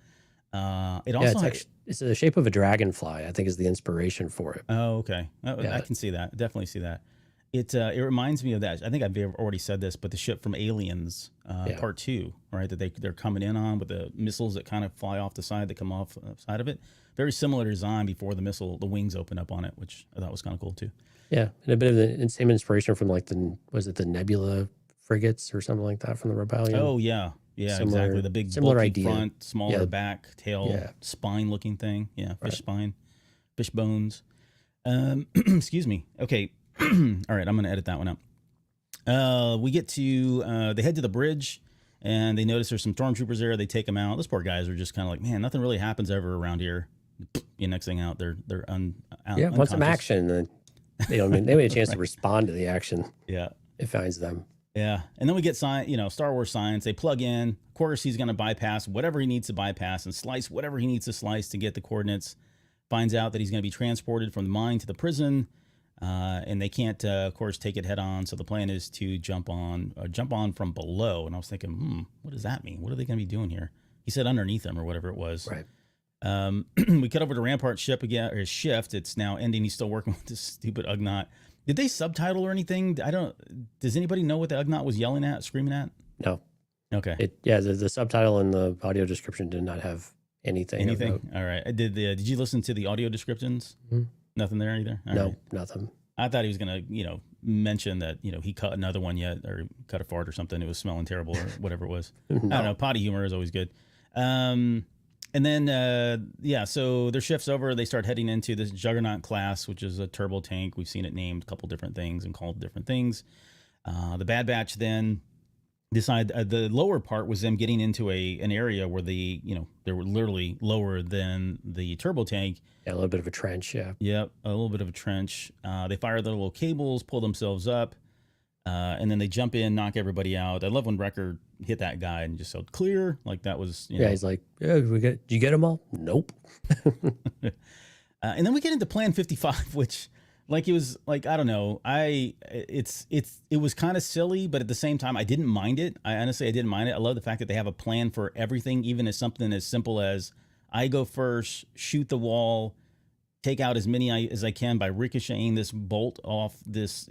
Speaker 2: It's
Speaker 3: the shape of a dragonfly, I think, is the inspiration for it.
Speaker 2: Oh, okay. I can see that. Definitely see that. It reminds me of that. I think I've already said this, but the ship from Aliens, Part 2, right? That they're coming in on with the missiles that kind of fly off the side, that come off the side of it. Very similar design before the wings open up on it, which I thought was kind of cool too.
Speaker 3: Yeah, and a bit of the same inspiration from like the Nebula frigates or something like that from the Rebellion.
Speaker 2: Oh yeah, exactly. The big
Speaker 3: similar
Speaker 2: bulky
Speaker 3: idea.
Speaker 2: front, smaller back, tail,
Speaker 3: Yeah.
Speaker 2: spine looking thing. Yeah, fish spine, fish bones. Excuse me. Okay. All right, I'm going to edit that one out. We get to, they head to the bridge and they notice there's some stormtroopers there. They take them out. Those poor guys are just kind of like, man, nothing really happens ever around here. Next thing out, they're
Speaker 3: Want some action. And they made a chance to respond to the action.
Speaker 2: Yeah.
Speaker 3: It finds them.
Speaker 2: Yeah. And then we get Star Wars science. They plug in. Of course, he's going to bypass whatever he needs to bypass and slice whatever he needs to slice to get the coordinates. Finds out that he's going to be transported from the mine to the prison. And they can't, of course, take it head on. So the plan is to jump on from below. And I was thinking, what does that mean? What are they going to be doing here? He said underneath them or whatever it was.
Speaker 3: Right.
Speaker 2: We cut over to Rampart's ship again, or his shift. It's now ending. He's still working with this stupid Ugnaught. Did they subtitle or anything? Does anybody know what the Ugnaught was yelling at, screaming at?
Speaker 3: No.
Speaker 2: Okay.
Speaker 3: The subtitle and the audio description did not have anything.
Speaker 2: Anything? All right. Did you listen to the audio descriptions? Mm-hmm. Nothing there either? All
Speaker 3: no,
Speaker 2: right.
Speaker 3: Nothing.
Speaker 2: I thought he was going to, mention that, he cut another one yet, or cut a fart or something. It was smelling terrible or whatever it was. No. I don't know. Potty humor is always good. And then, so their shift's over. They start heading into this Juggernaut class, which is a turbo tank. We've seen it named a couple different things and called different things. The Bad Batch then decide the lower part was them getting into an area where they were literally lower than the turbo tank.
Speaker 3: Yeah, a little bit of a trench. Yeah.
Speaker 2: Yep, a little bit of a trench. They fire their little cables, pull themselves up, and then they jump in, knock everybody out. I love when Wrecker hit that guy and just said clear, like that was.
Speaker 3: He's like, did you get them all? Nope.
Speaker 2: And then we get into Plan 55, which. Like it was like, I don't know. It was kind of silly, but at the same time, I didn't mind it. I didn't mind it. I love the fact that they have a plan for everything, even as something as simple as I go first, shoot the wall, take out as many as I can by ricocheting this bolt off this,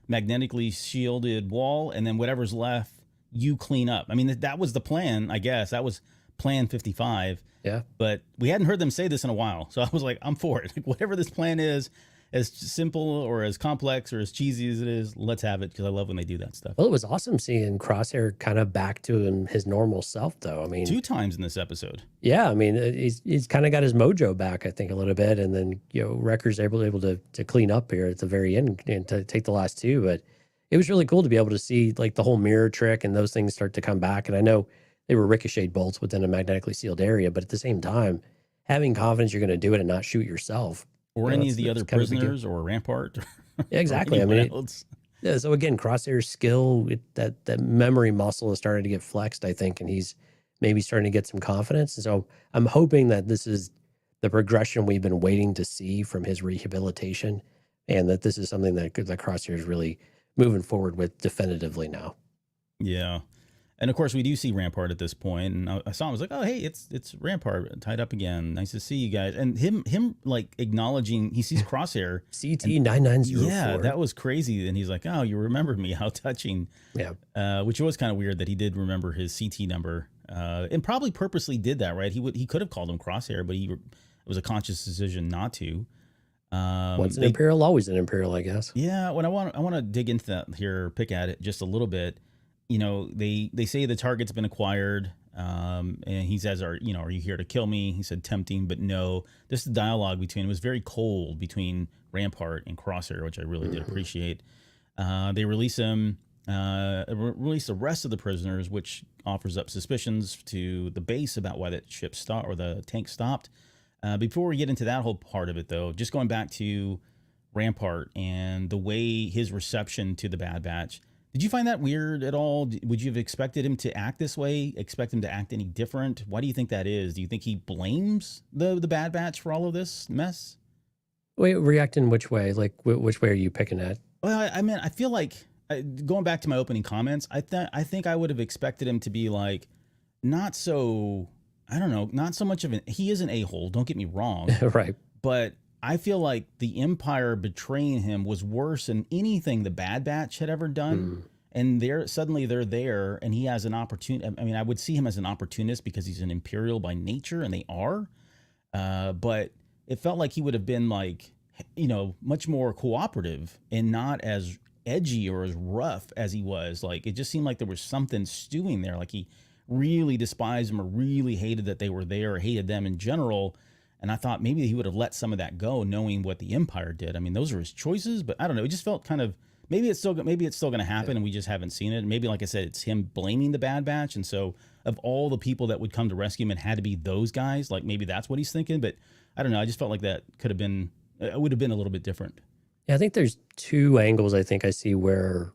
Speaker 2: magnetically shielded wall. And then whatever's left, you clean up. I mean, that was the plan, I guess. That was Plan 55.
Speaker 3: Yeah.
Speaker 2: But we hadn't heard them say this in a while. So I was like, I'm for it. Like, whatever this plan is, as simple or as complex or as cheesy as it is, let's have it, because I love when they do that stuff.
Speaker 3: Well, it was awesome seeing Crosshair kind of back to his normal self, though. I mean,
Speaker 2: 2 times in this episode.
Speaker 3: Yeah, I mean, he's kind of got his mojo back, I think, a little bit, and then Wrecker's able to clean up here at the very end and to take the last 2. But it was really cool to be able to see like the whole mirror trick and those things start to come back. And I know they were ricocheted bolts within a magnetically sealed area, but at the same time, having confidence you're going to do it and not shoot yourself.
Speaker 2: Or any of the other prisoners or Rampart.
Speaker 3: Yeah, exactly. I mean, so again, Crosshair's skill, that memory muscle is starting to get flexed, I think, and he's maybe starting to get some confidence. And so I'm hoping that this is the progression we've been waiting to see from his rehabilitation, and that this is something that Crosshair is really moving forward with definitively now.
Speaker 2: Yeah. And of course, we do see Rampart at this point, and I saw him. I was like, "Oh, hey, it's Rampart tied up again. Nice to see you guys." And him like acknowledging he sees Crosshair
Speaker 3: CT-9904.
Speaker 2: Yeah, that was crazy. And he's like, "Oh, you remembered me? How touching!"
Speaker 3: Yeah,
Speaker 2: which was kind of weird that he did remember his CT number, and probably purposely did that, right? He could have called him Crosshair, but it was a conscious decision not to.
Speaker 3: Once an Imperial, always an Imperial, I guess.
Speaker 2: Yeah, when I want to dig into that here, pick at it just a little bit. They say the target's been acquired, and he says, are you here to kill me? He said, tempting, but no. This dialogue between, it was very cold between Rampart and Crosshair, which I really did appreciate. They release him, release the rest of the prisoners, which offers up suspicions to the base about why that ship stopped, or the tank stopped. Before we get into that whole part of it, though, just going back to Rampart and the way his reception to the Bad Batch. Did you find that weird at all? Would you have expected him to act this way? Expect him to act any different? Why do you think that is? Do you think he blames the Bad Batch for all of this mess?
Speaker 3: Wait, react in which way? Like, which way are you picking at?
Speaker 2: Well, I mean, I feel like, going back to my opening comments, I think I would have expected him to be like, not so, I don't know, not so much of he is an a-hole, don't get me wrong.
Speaker 3: Right.
Speaker 2: But I feel like the Empire betraying him was worse than anything the Bad Batch had ever done. And suddenly they're there, and he has an opportunity. I mean, I would see him as an opportunist because he's an Imperial by nature, and they are. But it felt like he would have been like, much more cooperative and not as edgy or as rough as he was. Like, it just seemed like there was something stewing there. Like he really despised them or really hated that they were there or hated them in general. And I thought maybe he would have let some of that go, knowing what the Empire did. I mean, those are his choices, but I don't know. It just felt kind of, maybe it's still going to happen and we just haven't seen it. Maybe, like I said, it's him blaming the Bad Batch. And so of all the people that would come to rescue him, it had to be those guys. Like maybe that's what he's thinking, but I don't know. I just felt like that it would have been a little bit different.
Speaker 3: Yeah, I think there's two angles I think I see where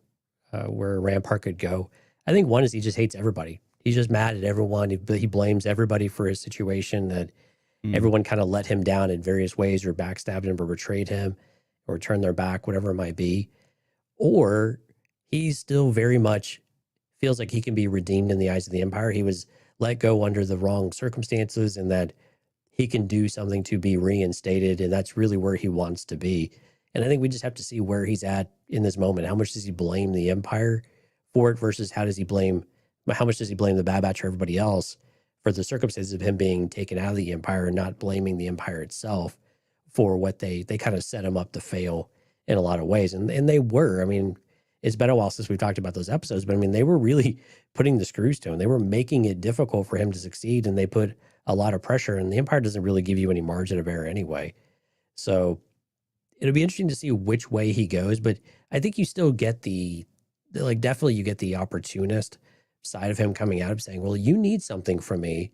Speaker 3: Rampart could go. I think one is he just hates everybody. He's just mad at everyone. He blames everybody for his situation, that everyone kind of let him down in various ways or backstabbed him or betrayed him or turned their back, whatever it might be. Or he still very much feels like he can be redeemed in the eyes of the Empire. He was let go under the wrong circumstances and that he can do something to be reinstated, and that's really where he wants to be. And I think we just have to see where he's at in this moment. How much does he blame the Empire for it versus how much does he blame the Bad Batch or everybody else for the circumstances of him being taken out of the Empire and not blaming the Empire itself for what they kind of set him up to fail in a lot of ways. And they were. I mean, it's been a while since we've talked about those episodes, but I mean, they were really putting the screws to him. They were making it difficult for him to succeed, and they put a lot of pressure, and the Empire doesn't really give you any margin of error anyway. So it'll be interesting to see which way he goes, but I think you still get definitely you get the opportunist side of him coming out and saying, well, you need something from me.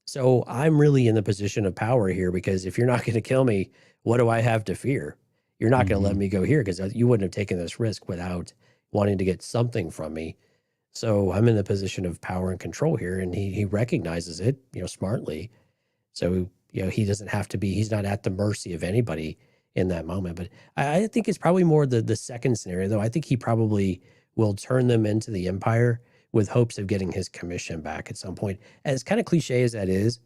Speaker 3: So I'm really in the position of power here, because if you're not going to kill me, what do I have to fear? You're not going to let me go here because you wouldn't have taken this risk without wanting to get something from me. So I'm in the position of power and control here, and he recognizes it, smartly. So, he doesn't have to be, he's not at the mercy of anybody in that moment. But I think it's probably more the second scenario, though. I think he probably will turn them into the Empire with hopes of getting his commission back at some point. As kind of cliche as that is,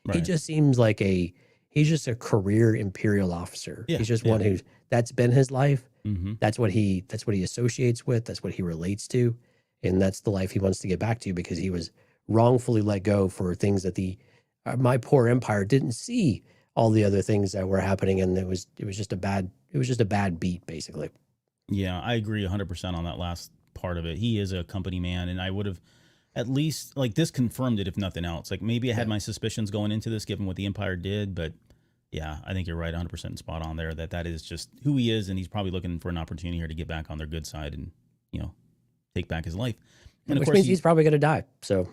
Speaker 3: right, he just seems like he's just a career Imperial officer. Yeah, he's just one that's been his life. Mm-hmm. That's what he associates with. That's what he relates to. And that's the life he wants to get back to, because he was wrongfully let go for things that my poor Empire didn't see all the other things that were happening. And it was just a bad beat, basically.
Speaker 2: Yeah, I agree 100% on that last part of it. He is a company man, and I would have at least, like, this confirmed it, if nothing else. Like, maybe I had my suspicions going into this, given what the Empire did, but yeah, I think you're right, 100% spot on there, that is just who he is, and he's probably looking for an opportunity here to get back on their good side and, take back his life. And
Speaker 3: which means he's probably going to die, so.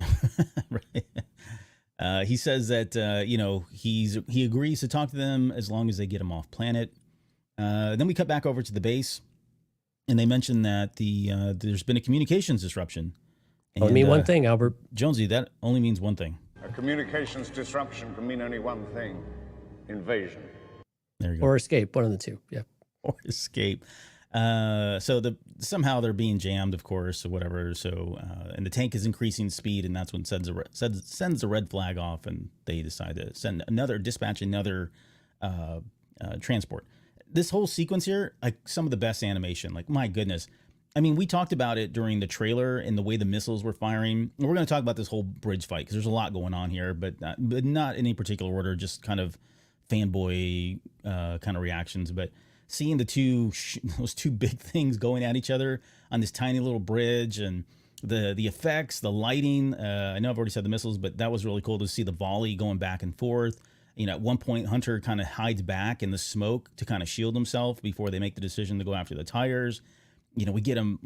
Speaker 2: Right. He says that, he agrees to talk to them as long as they get him off planet. Then we cut back over to the base, and they mention that there's been a communications disruption.
Speaker 3: Only mean one thing, Albert.
Speaker 2: Jonesy, that only means one thing.
Speaker 4: A communications disruption can mean only one thing: invasion.
Speaker 2: There you go.
Speaker 3: Or escape, one of the two. Yeah.
Speaker 2: Or escape. So somehow they're being jammed, of course, or whatever. So and the tank is increasing speed, and that's when sends a red flag off, and they decide to dispatch another transport. This whole sequence here, like, some of the best animation. Like, my goodness. I mean, we talked about it during the trailer and the way the missiles were firing. We're going to talk about this whole bridge fight because there's a lot going on here, but not in any particular order, just kind of fanboy kind of reactions. But seeing those two big things going at each other on this tiny little bridge, and the effects, the lighting. I know I've already said the missiles, but that was really cool to see the volley going back and forth. At one point, Hunter kind of hides back in the smoke to kind of shield himself before they make the decision to go after the tires. We get him,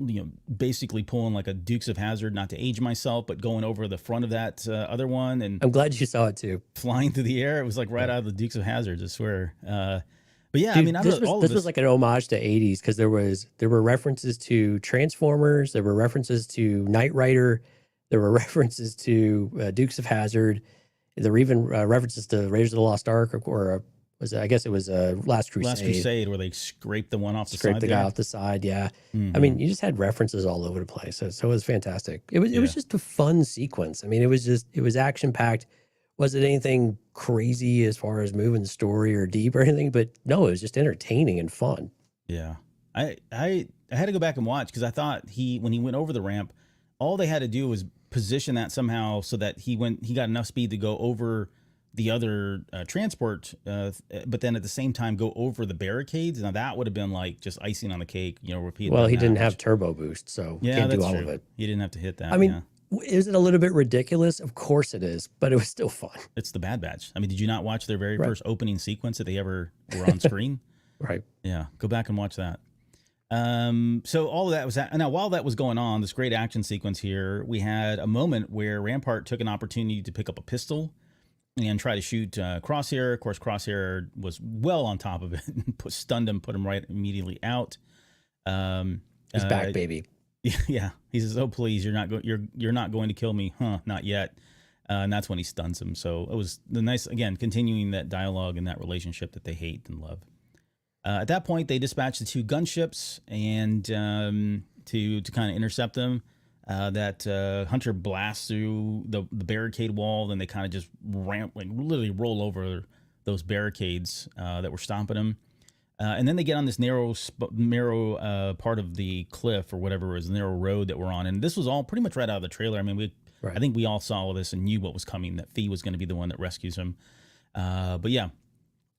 Speaker 2: basically pulling like a Dukes of Hazzard, not to age myself, but going over the front of that other one. And
Speaker 3: I'm glad you saw it too.
Speaker 2: Flying through the air. It was like right out of the Dukes of Hazzard, I swear. But yeah,
Speaker 3: dude, this was like an homage to 80s, because there were references to Transformers. There were references to Knight Rider. There were references to Dukes of Hazzard. There were even references to Raiders of the Lost Ark, or I guess it was Last Crusade.
Speaker 2: Last Crusade, where they scraped the one off the side.
Speaker 3: Scraped the guy off the side, yeah. Mm-hmm. I mean, you just had references all over the place. So it was fantastic. It was just a fun sequence. I mean, it was action-packed Was it anything crazy as far as moving the story or deep or anything? But no, it was just entertaining and fun.
Speaker 2: Yeah. I had to go back and watch because I thought when he went over the ramp, all they had to do was position that somehow so that he got enough speed to go over the other transport, but then at the same time go over the barricades. Now that would have been like just icing on the cake, repeat.
Speaker 3: Well, he didn't have turbo boost, so can't do all of it.
Speaker 2: He didn't have to hit that.
Speaker 3: I mean, is it a little bit ridiculous? Of course it is, but it was still fun.
Speaker 2: It's the Bad Batch. I mean, did you not watch their very first opening sequence that they ever were on screen?
Speaker 3: Right.
Speaker 2: Yeah, go back and watch that. So all of that was that. Now, while that was going on, this great action sequence here, we had a moment where Rampart took an opportunity to pick up a pistol and try to shoot Crosshair. Of course, Crosshair was well on top of it and stunned him, put him right immediately out.
Speaker 3: He's back, baby.
Speaker 2: Yeah, he says, "Oh, please, you're not going to kill me, huh? Not yet." And that's when he stuns him. So it was the nice, again, continuing that dialogue and that relationship that they hate and love. At that point, they dispatch the 2 gunships and to kind of intercept them. That Hunter blasts through the barricade wall, then they kind of just literally roll over those barricades that were stopping them. And then they get on this narrow part of the cliff or whatever it was, narrow road that we're on. And this was all pretty much right out of the trailer. I mean, I think we all saw all this and knew what was coming, that Phee was going to be the one that rescues him. But yeah,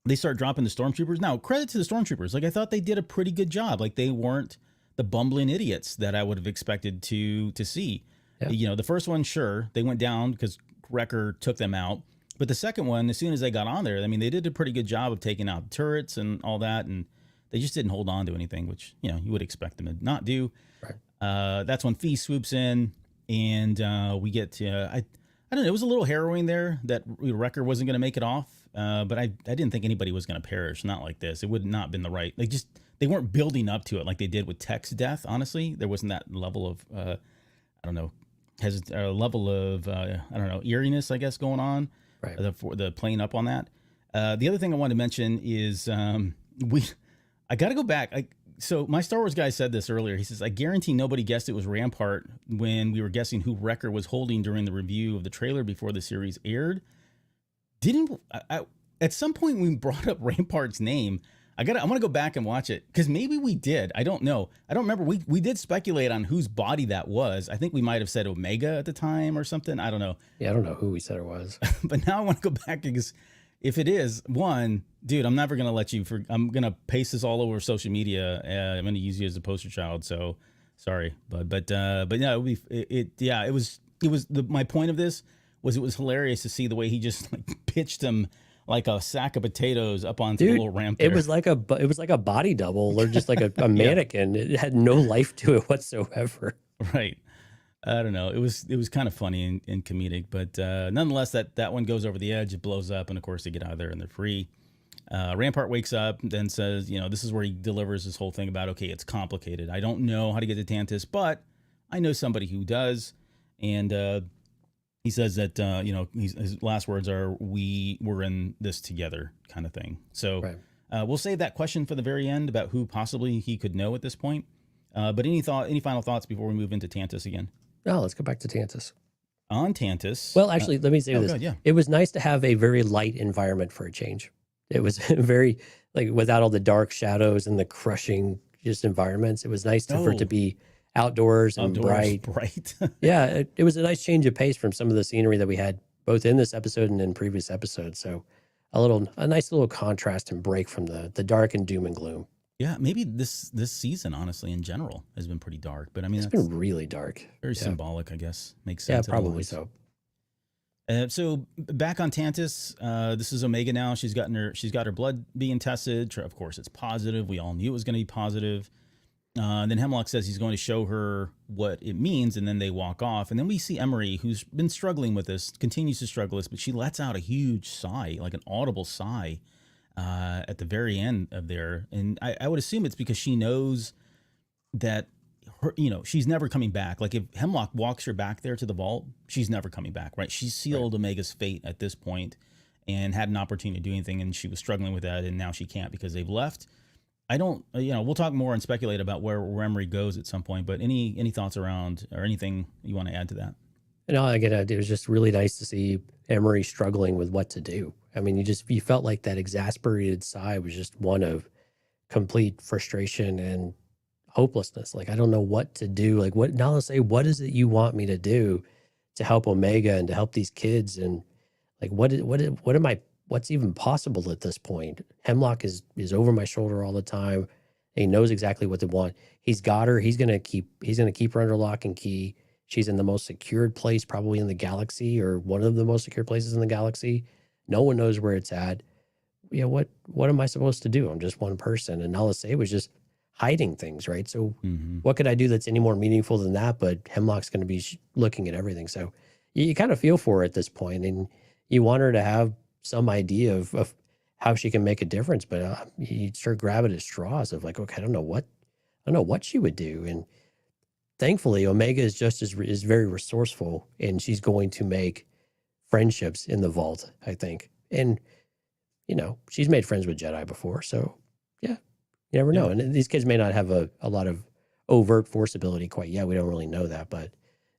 Speaker 2: they start dropping the stormtroopers. Now, credit to the stormtroopers. Like, I thought they did a pretty good job. Like, they weren't the bumbling idiots that I would have expected to see. Yeah. The first one, sure, they went down because Wrecker took them out. But the second one, as soon as they got on there, I mean, they did a pretty good job of taking out the turrets and all that, and they just didn't hold on to anything, which, you would expect them to not do. Right. That's when Phee swoops in, and we get to, I don't know, it was a little harrowing there that Wrecker wasn't going to make it off, but I didn't think anybody was going to perish, not like this. It would not have been the right, they weren't building up to it like they did with Tech's death, honestly. There wasn't that level of, level of, eeriness, I guess, going on. Right. The playing up on that. The other thing I wanted to mention is I got to go back. So my Star Wars guy said this earlier. He says, I guarantee nobody guessed it was Rampart when we were guessing who Wrecker was holding during the review of the trailer before the series aired. At some point we brought up Rampart's name. I want to go back and watch it because maybe we did. I don't know. I don't remember. We did speculate on whose body that was. I think we might have said Omega at the time or something. I don't know.
Speaker 3: Yeah, I don't know who we said it was.
Speaker 2: But now I want to go back because if it is, dude, I'm never gonna let you. I'm gonna paste this all over social media. I'm gonna use you as a poster child. So sorry, but yeah, it was my point of this was it was hilarious to see the way he just pitched him like a sack of potatoes up onto the little ramp there.
Speaker 3: It was like a body double or just like a mannequin. It had no life to it whatsoever.
Speaker 2: Right. I don't know. It was kind of funny and comedic, but nonetheless, that one goes over the edge. It blows up, and of course they get out of there and they're free. Rampart wakes up, then says, this is where he delivers this whole thing about, okay, it's complicated. I don't know how to get to Tantus, but I know somebody who does. And he says that, his last words are, we were in this together kind of thing. So we'll save that question for the very end about who possibly he could know at this point. But any final thoughts before we move into Tantus again?
Speaker 3: No, let's go back to Tantus.
Speaker 2: On Tantus.
Speaker 3: Well, actually, let me say this.
Speaker 2: Good, yeah.
Speaker 3: It was nice to have a very light environment for a change. It was very, without all the dark shadows and the crushing just environments. It was nice for it to be outdoors and bright. Yeah, it was a nice change of pace from some of the scenery that we had both in this episode and in previous episodes. So a nice little contrast and break from the dark and doom and gloom.
Speaker 2: Yeah, maybe this season, honestly, in general, has been pretty dark. But I mean,
Speaker 3: it's been really dark.
Speaker 2: Very symbolic, I guess. Makes sense.
Speaker 3: Yeah, probably so.
Speaker 2: So back on Tantus, this is Omega now. She's got her blood being tested. Of course, it's positive. We all knew it was going to be positive. Then Hemlock says he's going to show her what it means, and then they walk off. And then we see Emery, who's been struggling with this, continues to struggle with this, but she lets out a huge sigh, like an audible sigh. At the very end of there. And I would assume it's because she knows that she's never coming back. Like if Hemlock walks her back there to the vault, she's never coming back, right? She's sealed Omega's fate at this point and had an opportunity to do anything, and she was struggling with that, and now she can't because they've left. I don't, we'll talk more and speculate about where Emery goes at some point, but any thoughts around or anything you want to add to that?
Speaker 3: And all I get, it was just really nice to see Emery struggling with what to do. I mean, you felt like that exasperated sigh was just one of complete frustration and hopelessness. Like, I don't know what to do. Like, now say, what is it you want me to do to help Omega and to help these kids? And like, what's even possible at this point? Hemlock is over my shoulder all the time. He knows exactly what they want. He's got her. He's gonna keep her under lock and key. She's in the most secured place probably in the galaxy, or one of the most secure places in the galaxy. No one knows where it's at. Yeah, what am I supposed to do? I'm just one person. And Nala Se was just hiding things, right? So what could I do that's any more meaningful than that? But Hemlock's going to be looking at everything. So you kind of feel for her at this point, and you want her to have some idea of how she can make a difference. But you start grabbing at straws of like, okay, I don't know what she would do. And thankfully, Omega is very resourceful, and she's going to make friendships in the vault, I think. And she's made friends with Jedi before, so yeah, you never know. And these kids may not have a lot of overt force ability quite yet. We don't really know that, but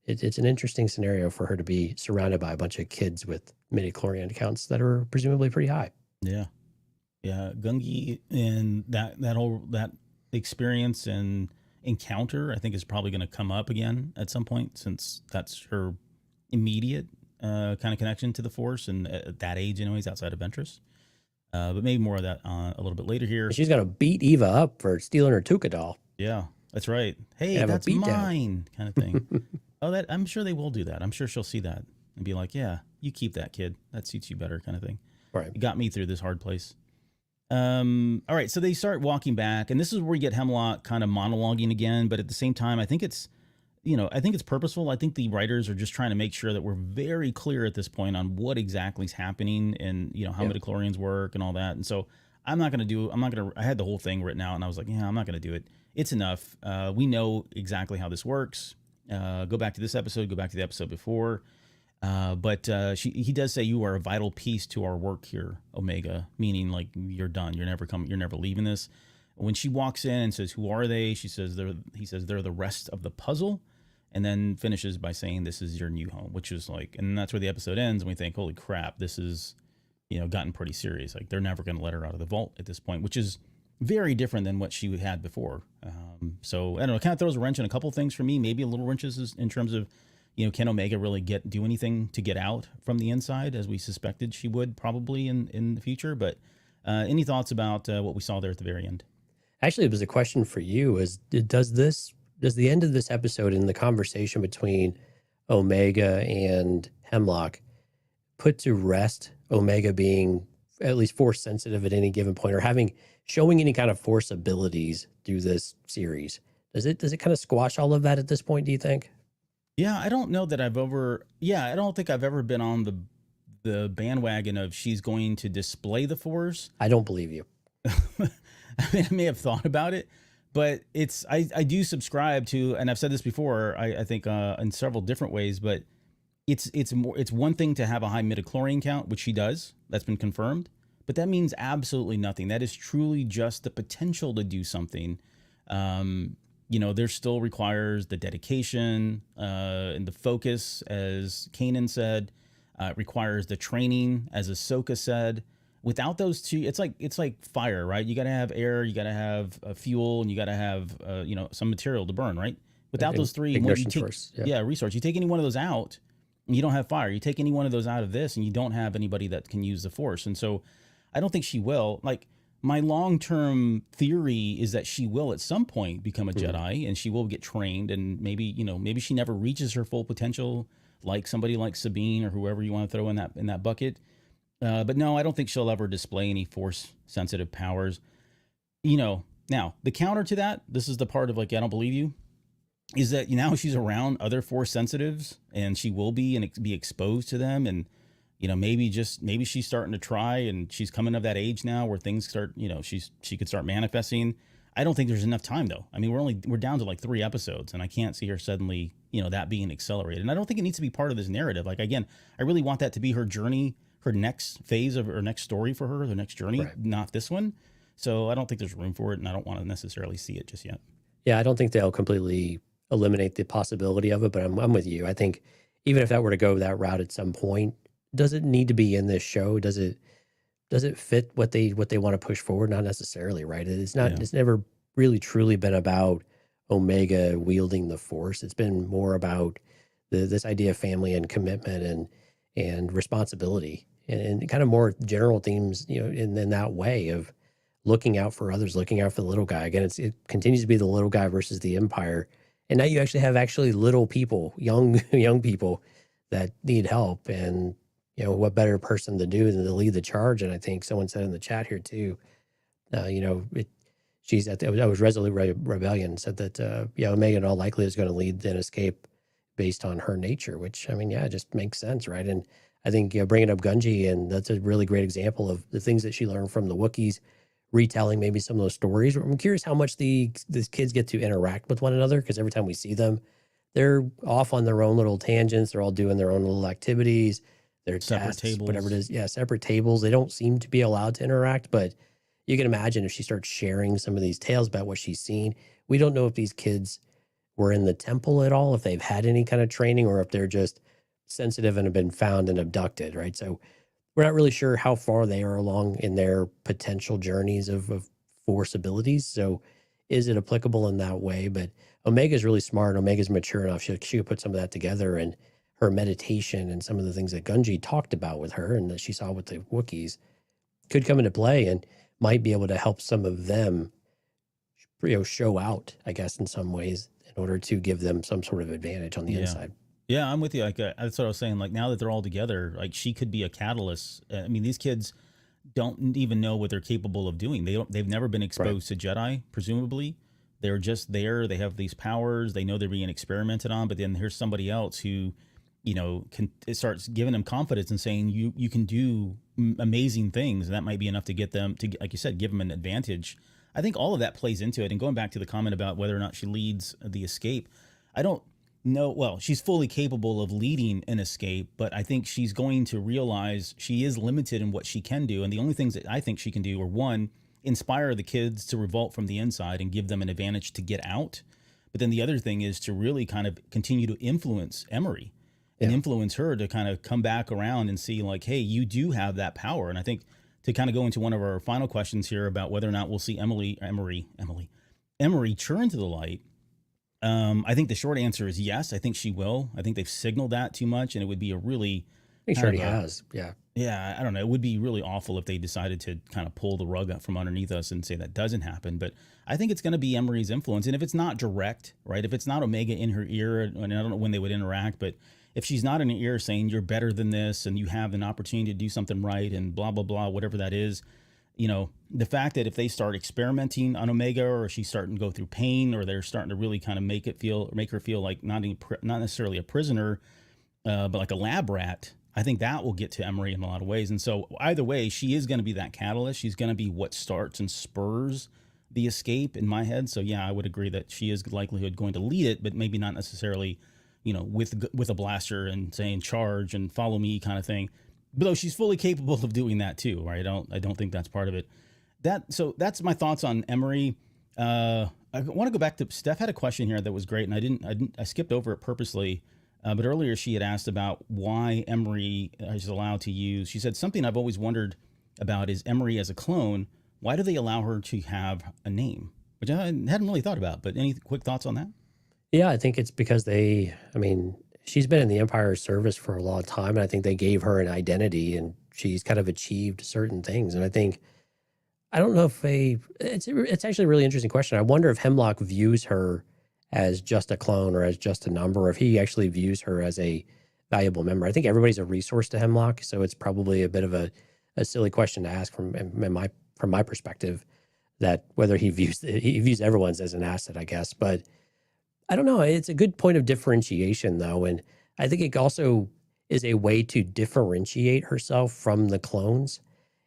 Speaker 3: it's an interesting scenario for her to be surrounded by a bunch of kids with midichlorian counts that are presumably pretty high.
Speaker 2: Yeah. Gungi and that experience and encounter, I think, is probably going to come up again at some point, since that's her immediate kind of connection to the Force, and at that age, anyways, outside of Ventress. But maybe more of that a little bit later here.
Speaker 3: She's going to beat Eva up for stealing her Tuca doll.
Speaker 2: Yeah, that's right. Hey, that's mine, kind of thing. I'm sure they will do that. I'm sure she'll see that and be like, yeah, you keep that, kid. That suits you better, kind of thing.
Speaker 3: Right.
Speaker 2: It got me through this hard place. All right, so they start walking back, and this is where we get Hemlock kind of monologuing again, but at the same time, I think it's purposeful. I think the writers are just trying to make sure that we're very clear at this point on what exactly is happening, and how midichlorians work and all that. And so I had the whole thing written out, and I was like, yeah, I'm not going to do it. It's enough. We know exactly how this works. Go back to this episode, go back to the episode before. But he does say, you are a vital piece to our work here, Omega, meaning like you're done. You're never leaving this. When she walks in and says, who are they? He says, they're the rest of the puzzle. And then finishes by saying, this is your new home, which is like, and that's where the episode ends. And we think, holy crap, this is, gotten pretty serious. Like, they're never going to let her out of the vault at this point, which is very different than what she had before. So I don't know, it kind of throws a wrench in a couple things for me, maybe a little wrenches in terms of, can Omega really do anything to get out from the inside, as we suspected she would probably in the future? But any thoughts about what we saw there at the very end?
Speaker 3: Actually, it was a question for you: does the end of this episode and the conversation between Omega and Hemlock put to rest Omega being at least force sensitive at any given point, or showing any kind of force abilities through this series? Does it kind of squash all of that at this point, do you think?
Speaker 2: Yeah, I don't know that I don't think I've ever been on the bandwagon of she's going to display the Force.
Speaker 3: I don't believe you.
Speaker 2: I mean, I may have thought about it, but I do subscribe to, and I've said this before, I think in several different ways, but it's one thing to have a high midichlorian count, which she does. That's been confirmed, but that means absolutely nothing. That is truly just the potential to do something. There still requires the dedication and the focus, as Kanan said. It requires the training, as Ahsoka said. Without those two, it's like fire, right? You got to have air, you got to have fuel, and you got to have some material to burn, right? Without those three, resource. You take any one of those out, and you don't have fire. You take any one of those out of this, and you don't have anybody that can use the Force. And so, I don't think she will. Like, my long-term theory is that she will at some point become a Jedi, and she will get trained, and maybe she never reaches her full potential, like somebody like Sabine or whoever you want to throw in that bucket. But no, I don't think she'll ever display any force-sensitive powers. Now, the counter to that, this is the part of like, I don't believe you, is that now she's around other force sensitives, and she will be exposed to them, and maybe she's starting to try, and she's coming of that age now where things start, she could start manifesting. I don't think there's enough time though. I mean, we're down to like 3 episodes, and I can't see her suddenly, that being accelerated. And I don't think it needs to be part of this narrative. Like, again, I really want that to be her journey, her next phase of her next story for her, the next journey, right, not this one. So I don't think there's room for it, and I don't want to necessarily see it just yet.
Speaker 3: Yeah, I don't think they'll completely eliminate the possibility of it, but I'm with you. I think even if that were to go that route at some point, does it need to be in this show? Does it fit what they want to push forward? Not necessarily, right? It's not.
Speaker 2: Yeah.
Speaker 3: It's never really truly been about Omega wielding the Force. It's been more about this idea of family and commitment and responsibility and kind of more general themes, in that way of looking out for others, looking out for the little guy. Again, it continues to be the little guy versus the Empire. And now you actually have little people, young people that need help. And, what better person to do than to lead the charge? And I think someone said in the chat here too, she's at I was Resolute Rebellion said that, Omega in all likelihood is going to lead an escape based on her nature, which, I mean, yeah, it just makes sense, right? And I think, bringing up Gungi, and that's a really great example of the things that she learned from the Wookiees, retelling maybe some of those stories. I'm curious how much these kids get to interact with one another, because every time we see them, they're off on their own little tangents. They're all doing their own little activities, their
Speaker 2: Separate
Speaker 3: tasks,
Speaker 2: tables.
Speaker 3: whatever it is. Yeah, separate tables. They don't seem to be allowed to interact, but you can imagine if she starts sharing some of these tales about what she's seen. We don't know if these kids were in the temple at all, if they've had any kind of training, or if they're just sensitive and have been found and abducted, right? So we're not really sure how far they are along in their potential journeys of Force abilities. So is it applicable in that way? But Omega's really smart. Omega's mature enough. She could put some of that together, and her meditation and some of the things that Gungi talked about with her and that she saw with the Wookiees could come into play and might be able to help some of them, show out, I guess, in some ways, in order to give them some sort of advantage on the inside.
Speaker 2: Yeah, I'm with you. Like, that's what I was saying. Like, now that they're all together, like, she could be a catalyst. I mean, these kids don't even know what they're capable of doing. They've never been exposed to Jedi, presumably. They're just there. They have these powers. They know they're being experimented on. But then here's somebody else who, it starts giving them confidence and saying you can do amazing things. And that might be enough to get them to, like you said, give them an advantage. I think all of that plays into it. And going back to the comment about whether or not she leads the escape, I don't know. Well, she's fully capable of leading an escape, but I think she's going to realize she is limited in what she can do. And the only things that I think she can do are, one, inspire the kids to revolt from the inside and give them an advantage to get out. But then the other thing is to really kind of continue to influence Emery and influence her to kind of come back around and see, like, hey, you do have that power. And I think to kind of go into one of our final questions here about whether or not we'll see Emery turn to the light. I think the short answer is yes. I think she will. I think they've signaled that too much, and it would be a really...
Speaker 3: I think she already has. Yeah.
Speaker 2: Yeah, I don't know. It would be really awful if they decided to kind of pull the rug out from underneath us and say that doesn't happen. But I think it's going to be Emery's influence. And if it's not direct, right, if it's not Omega in her ear, and I don't know when they would interact, but if she's not in her ear saying you're better than this and you have an opportunity to do something right and blah, blah, blah, whatever that is, the fact that if they start experimenting on Omega, or she's starting to go through pain, or they're starting to really kind of make her feel like not necessarily a prisoner, but like a lab rat, I think that will get to Emery in a lot of ways. And so either way, she is going to be that catalyst. She's going to be what starts and spurs the escape in my head. So yeah, I would agree that she is likelihood going to lead it, but maybe not necessarily, with a blaster and saying charge and follow me kind of thing. But though she's fully capable of doing that too, right? I don't think that's part of it. So that's my thoughts on Emery. I want to go back to Steph had a question here that was great, and I skipped over it purposely. But earlier she had asked about why Emery is allowed to use. She said something I've always wondered about is Emery as a clone. Why do they allow her to have a name? Which I hadn't really thought about. But any quick thoughts on that?
Speaker 3: Yeah, I think it's because she's been in the Empire's service for a long time, and I think they gave her an identity, and she's kind of achieved certain things. And I don't know if it's actually a really interesting question. I wonder if Hemlock views her as just a clone or as just a number, or if he actually views her as a valuable member. I think everybody's a resource to Hemlock, so it's probably a bit of a silly question to ask from my perspective, that whether he views everyone's as an asset, I guess. But I don't know. It's a good point of differentiation, though. And I think it also is a way to differentiate herself from the clones.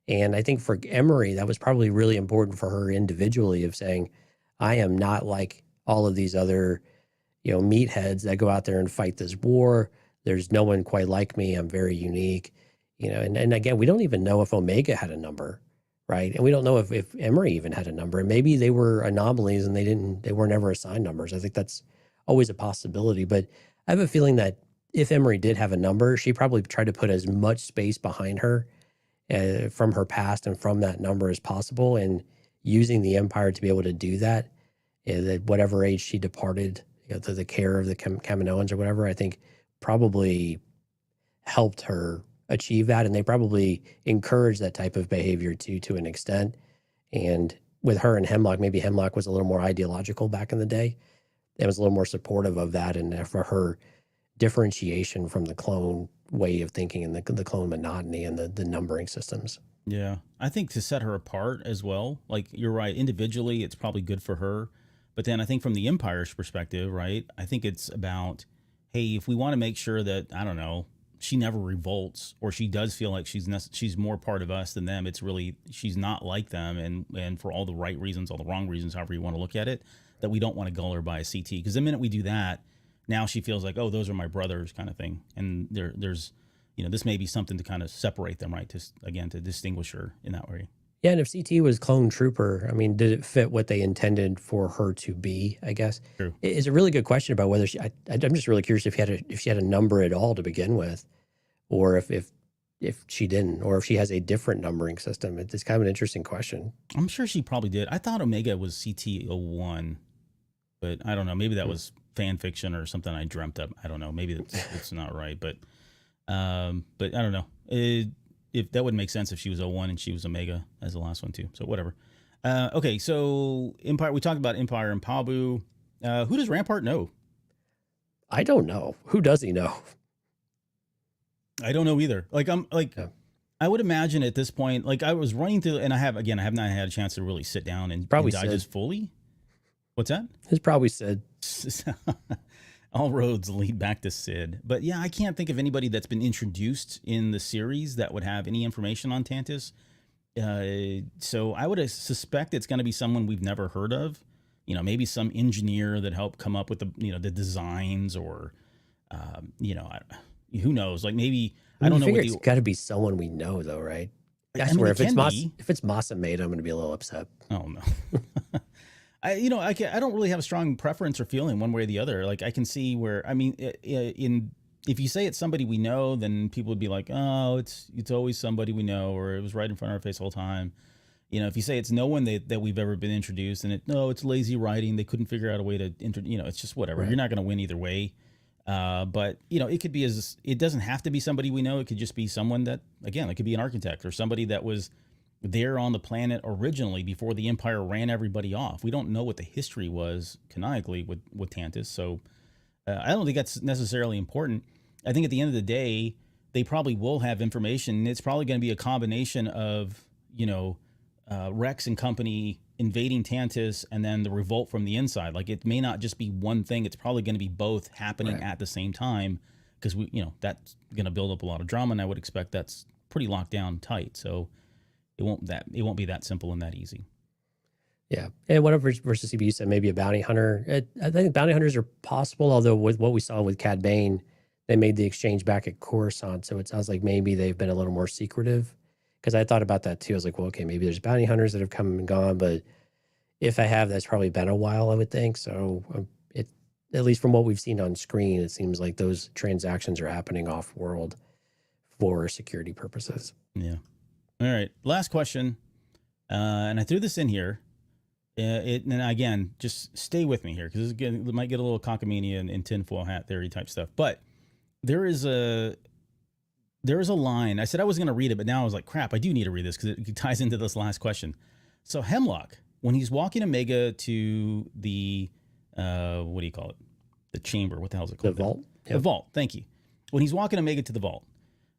Speaker 3: And I think for Emery, that was probably really important for her individually, of saying, I am not like all of these other, meatheads that go out there and fight this war. There's no one quite like me. I'm very unique, and again, we don't even know if Omega had a number, right? And we don't know if Emery even had a number. And maybe they were anomalies and they were never assigned numbers. I think that's always a possibility. But I have a feeling that if Emery did have a number, she probably tried to put as much space behind her from her past and from that number as possible, and using the Empire to be able to do that. At whatever age she departed, to the care of the Kaminoans or whatever, I think probably helped her achieve that, and they probably encouraged that type of behavior too, to an extent. And with her and Hemlock, maybe Hemlock was a little more ideological back in the day. It was a little more supportive of that, and for her differentiation from the clone way of thinking and the clone monotony and the numbering systems.
Speaker 2: Yeah, I think to set her apart as well, like you're right, individually, it's probably good for her. But then I think from the Empire's perspective, right, I think it's about, hey, if we want to make sure that, I don't know, she never revolts, or she does feel like she's more part of us than them, it's really, she's not like them, and for all the right reasons, all the wrong reasons, however you want to look at it, that we don't want to gull her by a CT. Because the minute we do that, now she feels like, oh, those are my brothers kind of thing. And there's, this may be something to kind of separate them, right? To distinguish her in that way.
Speaker 3: Yeah, and if CT was clone trooper, I mean, did it fit what they intended for her to be, I guess?
Speaker 2: True.
Speaker 3: It's a really good question about whether I'm just really curious if she had a number at all to begin with, or if she didn't, or if she has a different numbering system. It's kind of an interesting question.
Speaker 2: I'm sure she probably did. I thought Omega was CT01, but I don't know. Maybe that was fan fiction or something I dreamt up. I don't know. Maybe that's not right, but I don't know. If that would make sense if she was 01 and she was Omega as the last one too. So whatever. Okay, so Empire. We talked about Empire and Pabu. Who does Rampart know?
Speaker 3: I don't know. Who does he know?
Speaker 2: I don't know either. I would imagine at this point, like I was running through, and I have not had a chance to really sit down and digest fully. What's that?
Speaker 3: It's probably Sid.
Speaker 2: All roads lead back to Sid. But yeah, I can't think of anybody that's been introduced in the series that would have any information on Tantus. So I would suspect it's going to be someone we've never heard of. Maybe some engineer that helped come up with the designs, or who knows? Like maybe I don't know.
Speaker 3: It's got to be someone we know, though, right? I swear, if it's Masa made, I'm going to be a little upset.
Speaker 2: Oh no. I don't really have a strong preference or feeling one way or the other. Like I can see where, if you say it's somebody we know, then people would be like, oh, it's always somebody we know, or it was right in front of our face the whole time. If you say it's no one that we've ever been introduced, and it's lazy writing, they couldn't figure out a way to it's just whatever. Right. You're not going to win either way. But it could be it doesn't have to be somebody we know. It could just be someone that, again, it could be an architect or somebody that was there on the planet originally before the Empire ran everybody off. We don't know what the history was canonically with Tantus, so I don't think that's necessarily important. I think at the end of the day, they probably will have information. It's probably going to be a combination of Rex and company invading Tantus and then the revolt from the inside. Like it may not just be one thing. It's probably going to be both happening at the same time, because that's going to build up a lot of drama, and I would expect that's pretty locked down tight. So it won't be that simple and that easy.
Speaker 3: Yeah. And whatever versus CBU said, maybe a bounty hunter. I think bounty hunters are possible, although with what we saw with Cad Bane, they made the exchange back at Coruscant. So it sounds like maybe they've been a little more secretive. Because I thought about that too. I was like, well, okay, maybe there's bounty hunters that have come and gone, but if I have, that's probably been a while, I would think. So at least from what we've seen on screen, it seems like those transactions are happening off world for security purposes.
Speaker 2: Yeah. All right. Last question. And I threw this in here. And again, just stay with me here, because it might get a little cockamamie and tinfoil hat theory type stuff. But there is a line. I said I was going to read it, but now I was like, crap, I do need to read this because it ties into this last question. So Hemlock, when he's walking Omega to the, what do you call it? The chamber. What the hell is it called?
Speaker 3: The vault.
Speaker 2: Yep. The vault. Thank you. When he's walking Omega to the vault,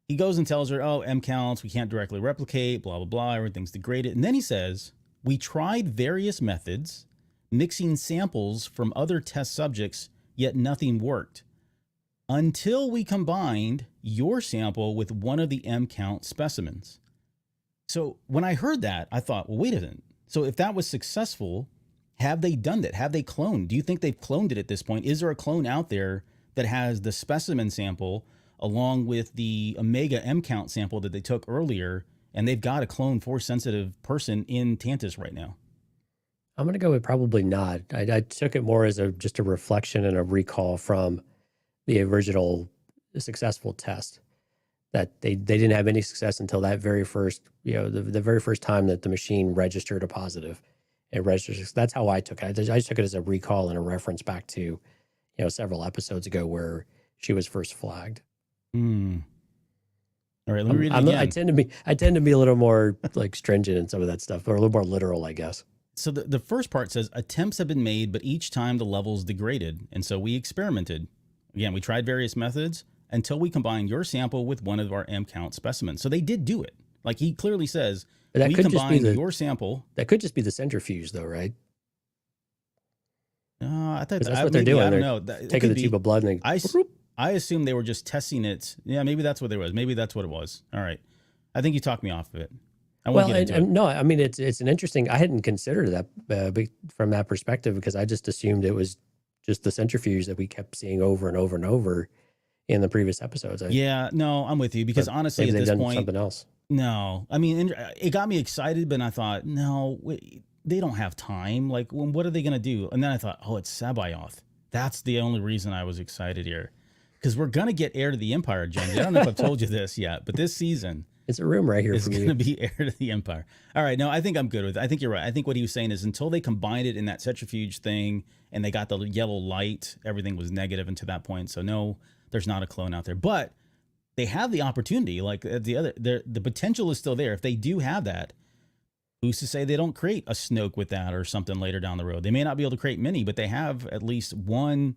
Speaker 2: he goes and tells her, oh, M counts, we can't directly replicate, blah, blah, blah. Everything's degraded. And then he says, we tried various methods, mixing samples from other test subjects, yet nothing worked. Until we combined your sample with one of the M count specimens. So when I heard that, I thought, well, wait a minute. So if that was successful, have they done that? Have they cloned? Do you think they've cloned it at this point? Is there a clone out there that has the specimen sample along with the Omega M count sample that they took earlier, and they've got a clone Force sensitive person in Tantus right now?
Speaker 3: I'm going to go with probably not. I took it more as just a reflection and a recall from the original successful test. That they didn't have any success until that very first, the very first time that the machine registered a positive. It registers. That's how I took it. I took it as a recall and a reference back to, several episodes ago where she was first flagged.
Speaker 2: Hmm. All right, let me read it again.
Speaker 3: I tend to be a little more like stringent in some of that stuff, or a little more literal, I guess.
Speaker 2: So the first part says attempts have been made, but each time the levels degraded, and so we experimented. Again, we tried various methods until we combined your sample with one of our M count specimens. So they did do it. Like he clearly says, we combined your sample.
Speaker 3: That could just be the centrifuge, though, right?
Speaker 2: I thought
Speaker 3: that's what they're doing.
Speaker 2: I don't know.
Speaker 3: Taking the tube of blood and
Speaker 2: I assume they were just testing it. Yeah, maybe that's what it was. Maybe that's what it was. All right. I think you talked me off of it.
Speaker 3: No, I mean, it's an interesting, I hadn't considered that from that perspective, because I just assumed it was just the centrifuge that we kept seeing over and over and over in the previous episodes.
Speaker 2: No, I'm with you, because honestly, at this point,
Speaker 3: something else.
Speaker 2: No, I mean, it got me excited, but I thought, no, they don't have time. Like, what are they going to do? And then I thought, oh, it's Sabayoth. That's the only reason I was excited here, because we're going to get Heir to the Empire, Jonesy. I don't know if I've told you this yet, but this season,
Speaker 3: it's a room right here.
Speaker 2: It's going to be Heir to the Empire. All right, no, I think I'm good with it. I think you're right. I think what he was saying is until they combined it in that centrifuge thing and they got the yellow light, everything was negative until that point. So no, there's not a clone out there, but they have the opportunity. Like the potential is still there. If they do have that, who's to say they don't create a Snoke with that or something later down the road? They may not be able to create many, but they have at least one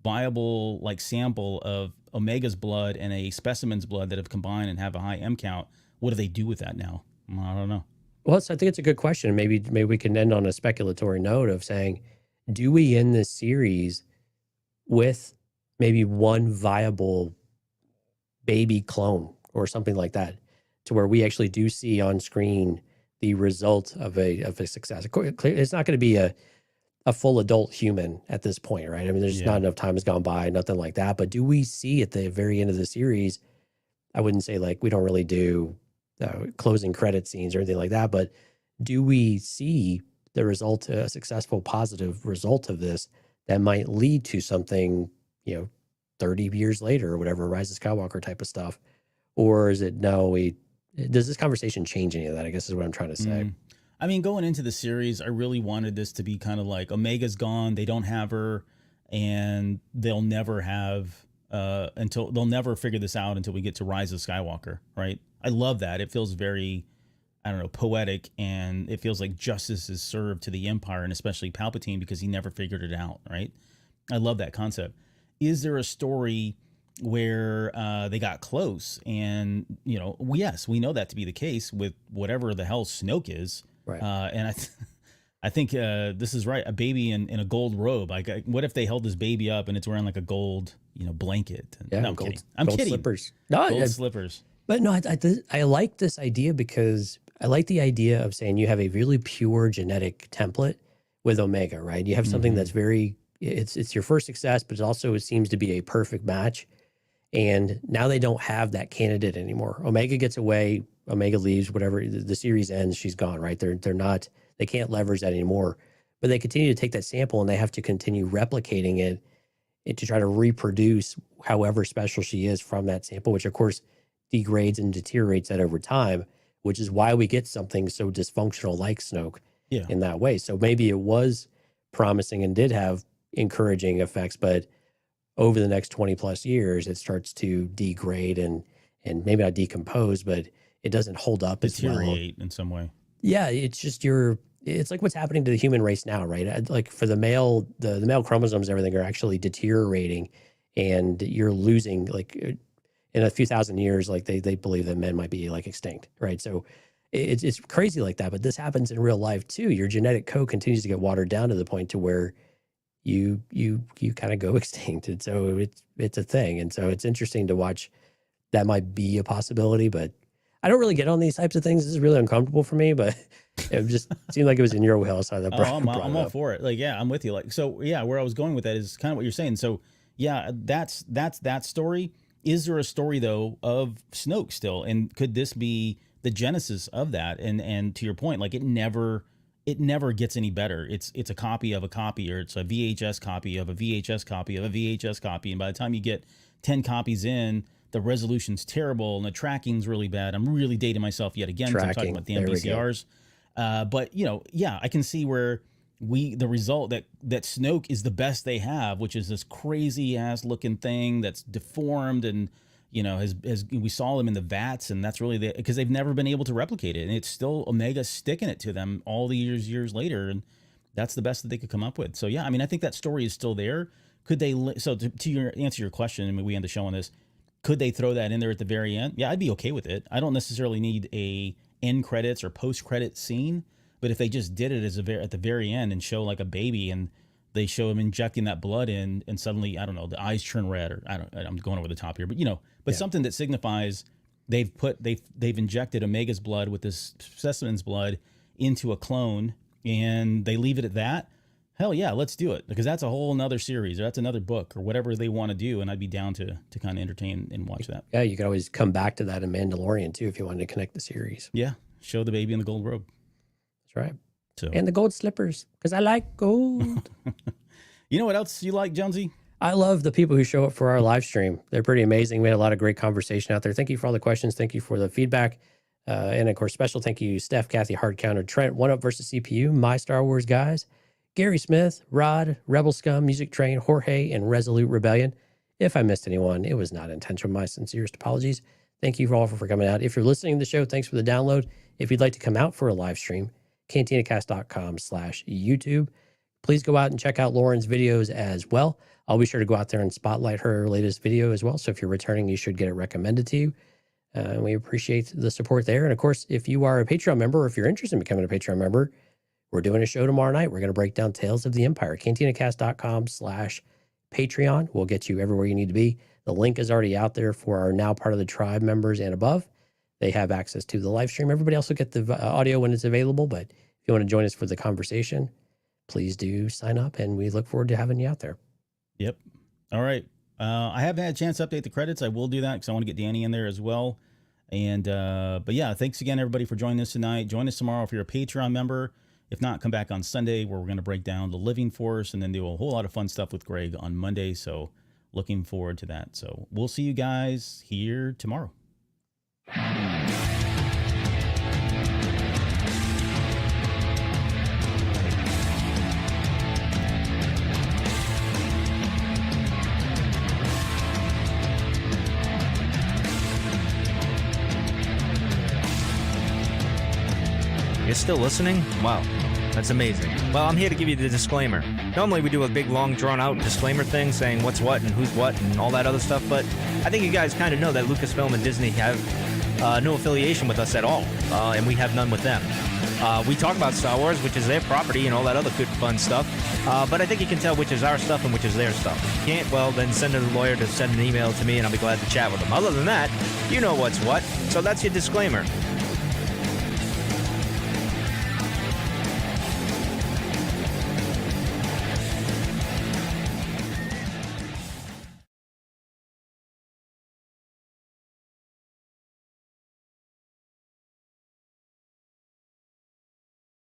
Speaker 2: viable like sample of Omega's blood and a specimen's blood that have combined and have a high M count. What do they do with that now? I don't know.
Speaker 3: Well, I think it's a good question. Maybe we can end on a speculatory note of saying, do we end this series with maybe one viable baby clone or something like that, to where we actually do see on screen the result of a success? It's not going to be a full adult human at this point, right? I mean, there's just not enough time has gone by, nothing like that. But do we see at the very end of the series, I wouldn't say like we don't really do closing credit scenes or anything like that, but do we see the result, a successful, positive result of this that might lead to something, 30 years later or whatever, Rise of Skywalker type of stuff? Or is it, does this conversation change any of that, I guess is what I'm trying to say.
Speaker 2: I mean, going into the series, I really wanted this to be kind of like Omega's gone, they don't have her, and they'll never have they'll never figure this out until we get to Rise of Skywalker, right? I love that. It feels very, I don't know, poetic, and it feels like justice is served to the Empire, and especially Palpatine, because he never figured it out, right? I love that concept. Is there a story where they got close? And, yes, we know that to be the case with whatever the hell Snoke is.
Speaker 3: Right.
Speaker 2: And I think this is right. A baby in a gold robe. Like, what if they held this baby up and it's wearing like a gold, blanket?
Speaker 3: Yeah,
Speaker 2: no, I'm
Speaker 3: gold,
Speaker 2: kidding. I'm
Speaker 3: gold
Speaker 2: kidding.
Speaker 3: Slippers. No,
Speaker 2: gold slippers.
Speaker 3: But no, I like this idea, because I like the idea of saying you have a really pure genetic template with Omega, right? You have something that's very, it's your first success, but it seems to be a perfect match. And now they don't have that candidate anymore. Omega gets away, Omega leaves, whatever, the series ends, she's gone, right? They can't leverage that anymore, but they continue to take that sample and they have to continue replicating it and to try to reproduce however special she is from that sample, which of course degrades and deteriorates that over time, which is why we get something so dysfunctional like Snoke in that way. So maybe it was promising and did have encouraging effects, but over the next 20 plus years, it starts to degrade and maybe not decompose, but it doesn't hold up as well.
Speaker 2: Deteriorate in some way.
Speaker 3: Yeah, it's just it's like what's happening to the human race now, right? Like for the male, the male chromosomes, everything are actually deteriorating, and you're losing, like in a few thousand years, like they believe that men might be like extinct, right? So it's crazy like that, but this happens in real life too. Your genetic code continues to get watered down to the point to where you kind of go extinct. And so it's a thing. And so it's interesting to watch. That might be a possibility, but I don't really get on these types of things. This is really uncomfortable for me, but it just seemed like it was in your wheelhouse. I'm
Speaker 2: all for it. Like, yeah, I'm with you. Like, so yeah, where I was going with that is kind of what you're saying. So yeah, that's that story. Is there a story though of Snoke still? And could this be the genesis of that? And to your point, like it never gets any better. It's a copy of a copy, or it's a VHS copy of a VHS copy of a VHS copy. And by the time you get 10 copies in, the resolution's terrible and the tracking's really bad. I'm really dating myself yet again, 'cause I'm talking about the MVCRs. But you know, yeah, I can see where the result that Snoke is the best they have, which is this crazy ass looking thing that's deformed and, you know, has we saw them in the vats, and that's really because they've never been able to replicate it, and it's still Omega sticking it to them all the years later, and that's the best that they could come up with. So yeah, I mean, I think that story is still there. Could they? So to answer your question, I mean, we end the show on this. Could they throw that in there at the very end? Yeah, I'd be okay with it. I don't necessarily need a end credits or post credit scene, but if they just did it at the very end and show like a baby and they show him injecting that blood in, and suddenly, I don't know, the eyes turn red, or I'm going over the top here, but you know, something that signifies they've injected Omega's blood with this specimen's blood into a clone, and they leave it at that. Hell yeah, let's do it, because that's a whole nother series, or that's another book, or whatever they want to do, and I'd be down to kind of entertain and watch that.
Speaker 3: Yeah, you could always come back to that in Mandalorian too if you wanted to connect the series.
Speaker 2: Yeah, show the baby in the gold robe.
Speaker 3: That's right.
Speaker 2: So.
Speaker 3: And the gold slippers, because I like gold.
Speaker 2: You know what else you like, Jonesy?
Speaker 3: I love the people who show up for our live stream. They're pretty amazing. We had a lot of great conversation out there. Thank you for all the questions. Thank you for the feedback. And of course, special thank you, Steph, Kathy, Hard Counter, Trent, One Up versus CPU, My Star Wars Guys, Gary Smith, Rod, Rebel Scum, Music Train, Jorge, and Resolute Rebellion. If I missed anyone, it was not intentional. My sincerest apologies. Thank you all for coming out. If you're listening to the show, thanks for the download. If you'd like to come out for a live stream, cantinacast.com/YouTube. Please go out and check out Lauren's videos as well. I'll be sure to go out there and spotlight her latest video as well. So if you're returning, you should get it recommended to you. We appreciate the support there. And of course, if you are a Patreon member, or if you're interested in becoming a Patreon member, we're doing a show tomorrow night. We're going to break down Tales of the Empire. cantinacast.com/Patreon will get you everywhere you need to be. The link is already out there for our now part of the tribe members and above. They have access to the live stream. Everybody else will get the audio when it's available. But if you want to join us for the conversation, please do sign up, and we look forward to having you out there.
Speaker 2: Yep. All right. I haven't had a chance to update the credits. I will do that because I want to get Danny in there as well. And but yeah, thanks again, everybody, for joining us tonight. Join us tomorrow if you're a Patreon member. If not, come back on Sunday, where we're going to break down the Living Force and then do a whole lot of fun stuff with Greg on Monday. So looking forward to that. So we'll see you guys here tomorrow.
Speaker 1: You're still listening? Wow, that's amazing. Well, I'm here to give you the disclaimer. Normally we do a big, long, drawn-out disclaimer thing saying what's what and who's what and all that other stuff, but I think you guys kind of know that Lucasfilm and Disney have no affiliation with us at all, and we have none with them. We talk about Star Wars, which is their property, and all that other good, fun stuff, but I think you can tell which is our stuff and which is their stuff. If you can't, well, then send a lawyer to send an email to me, and I'll be glad to chat with them. Other than that, you know what's what, so that's your disclaimer.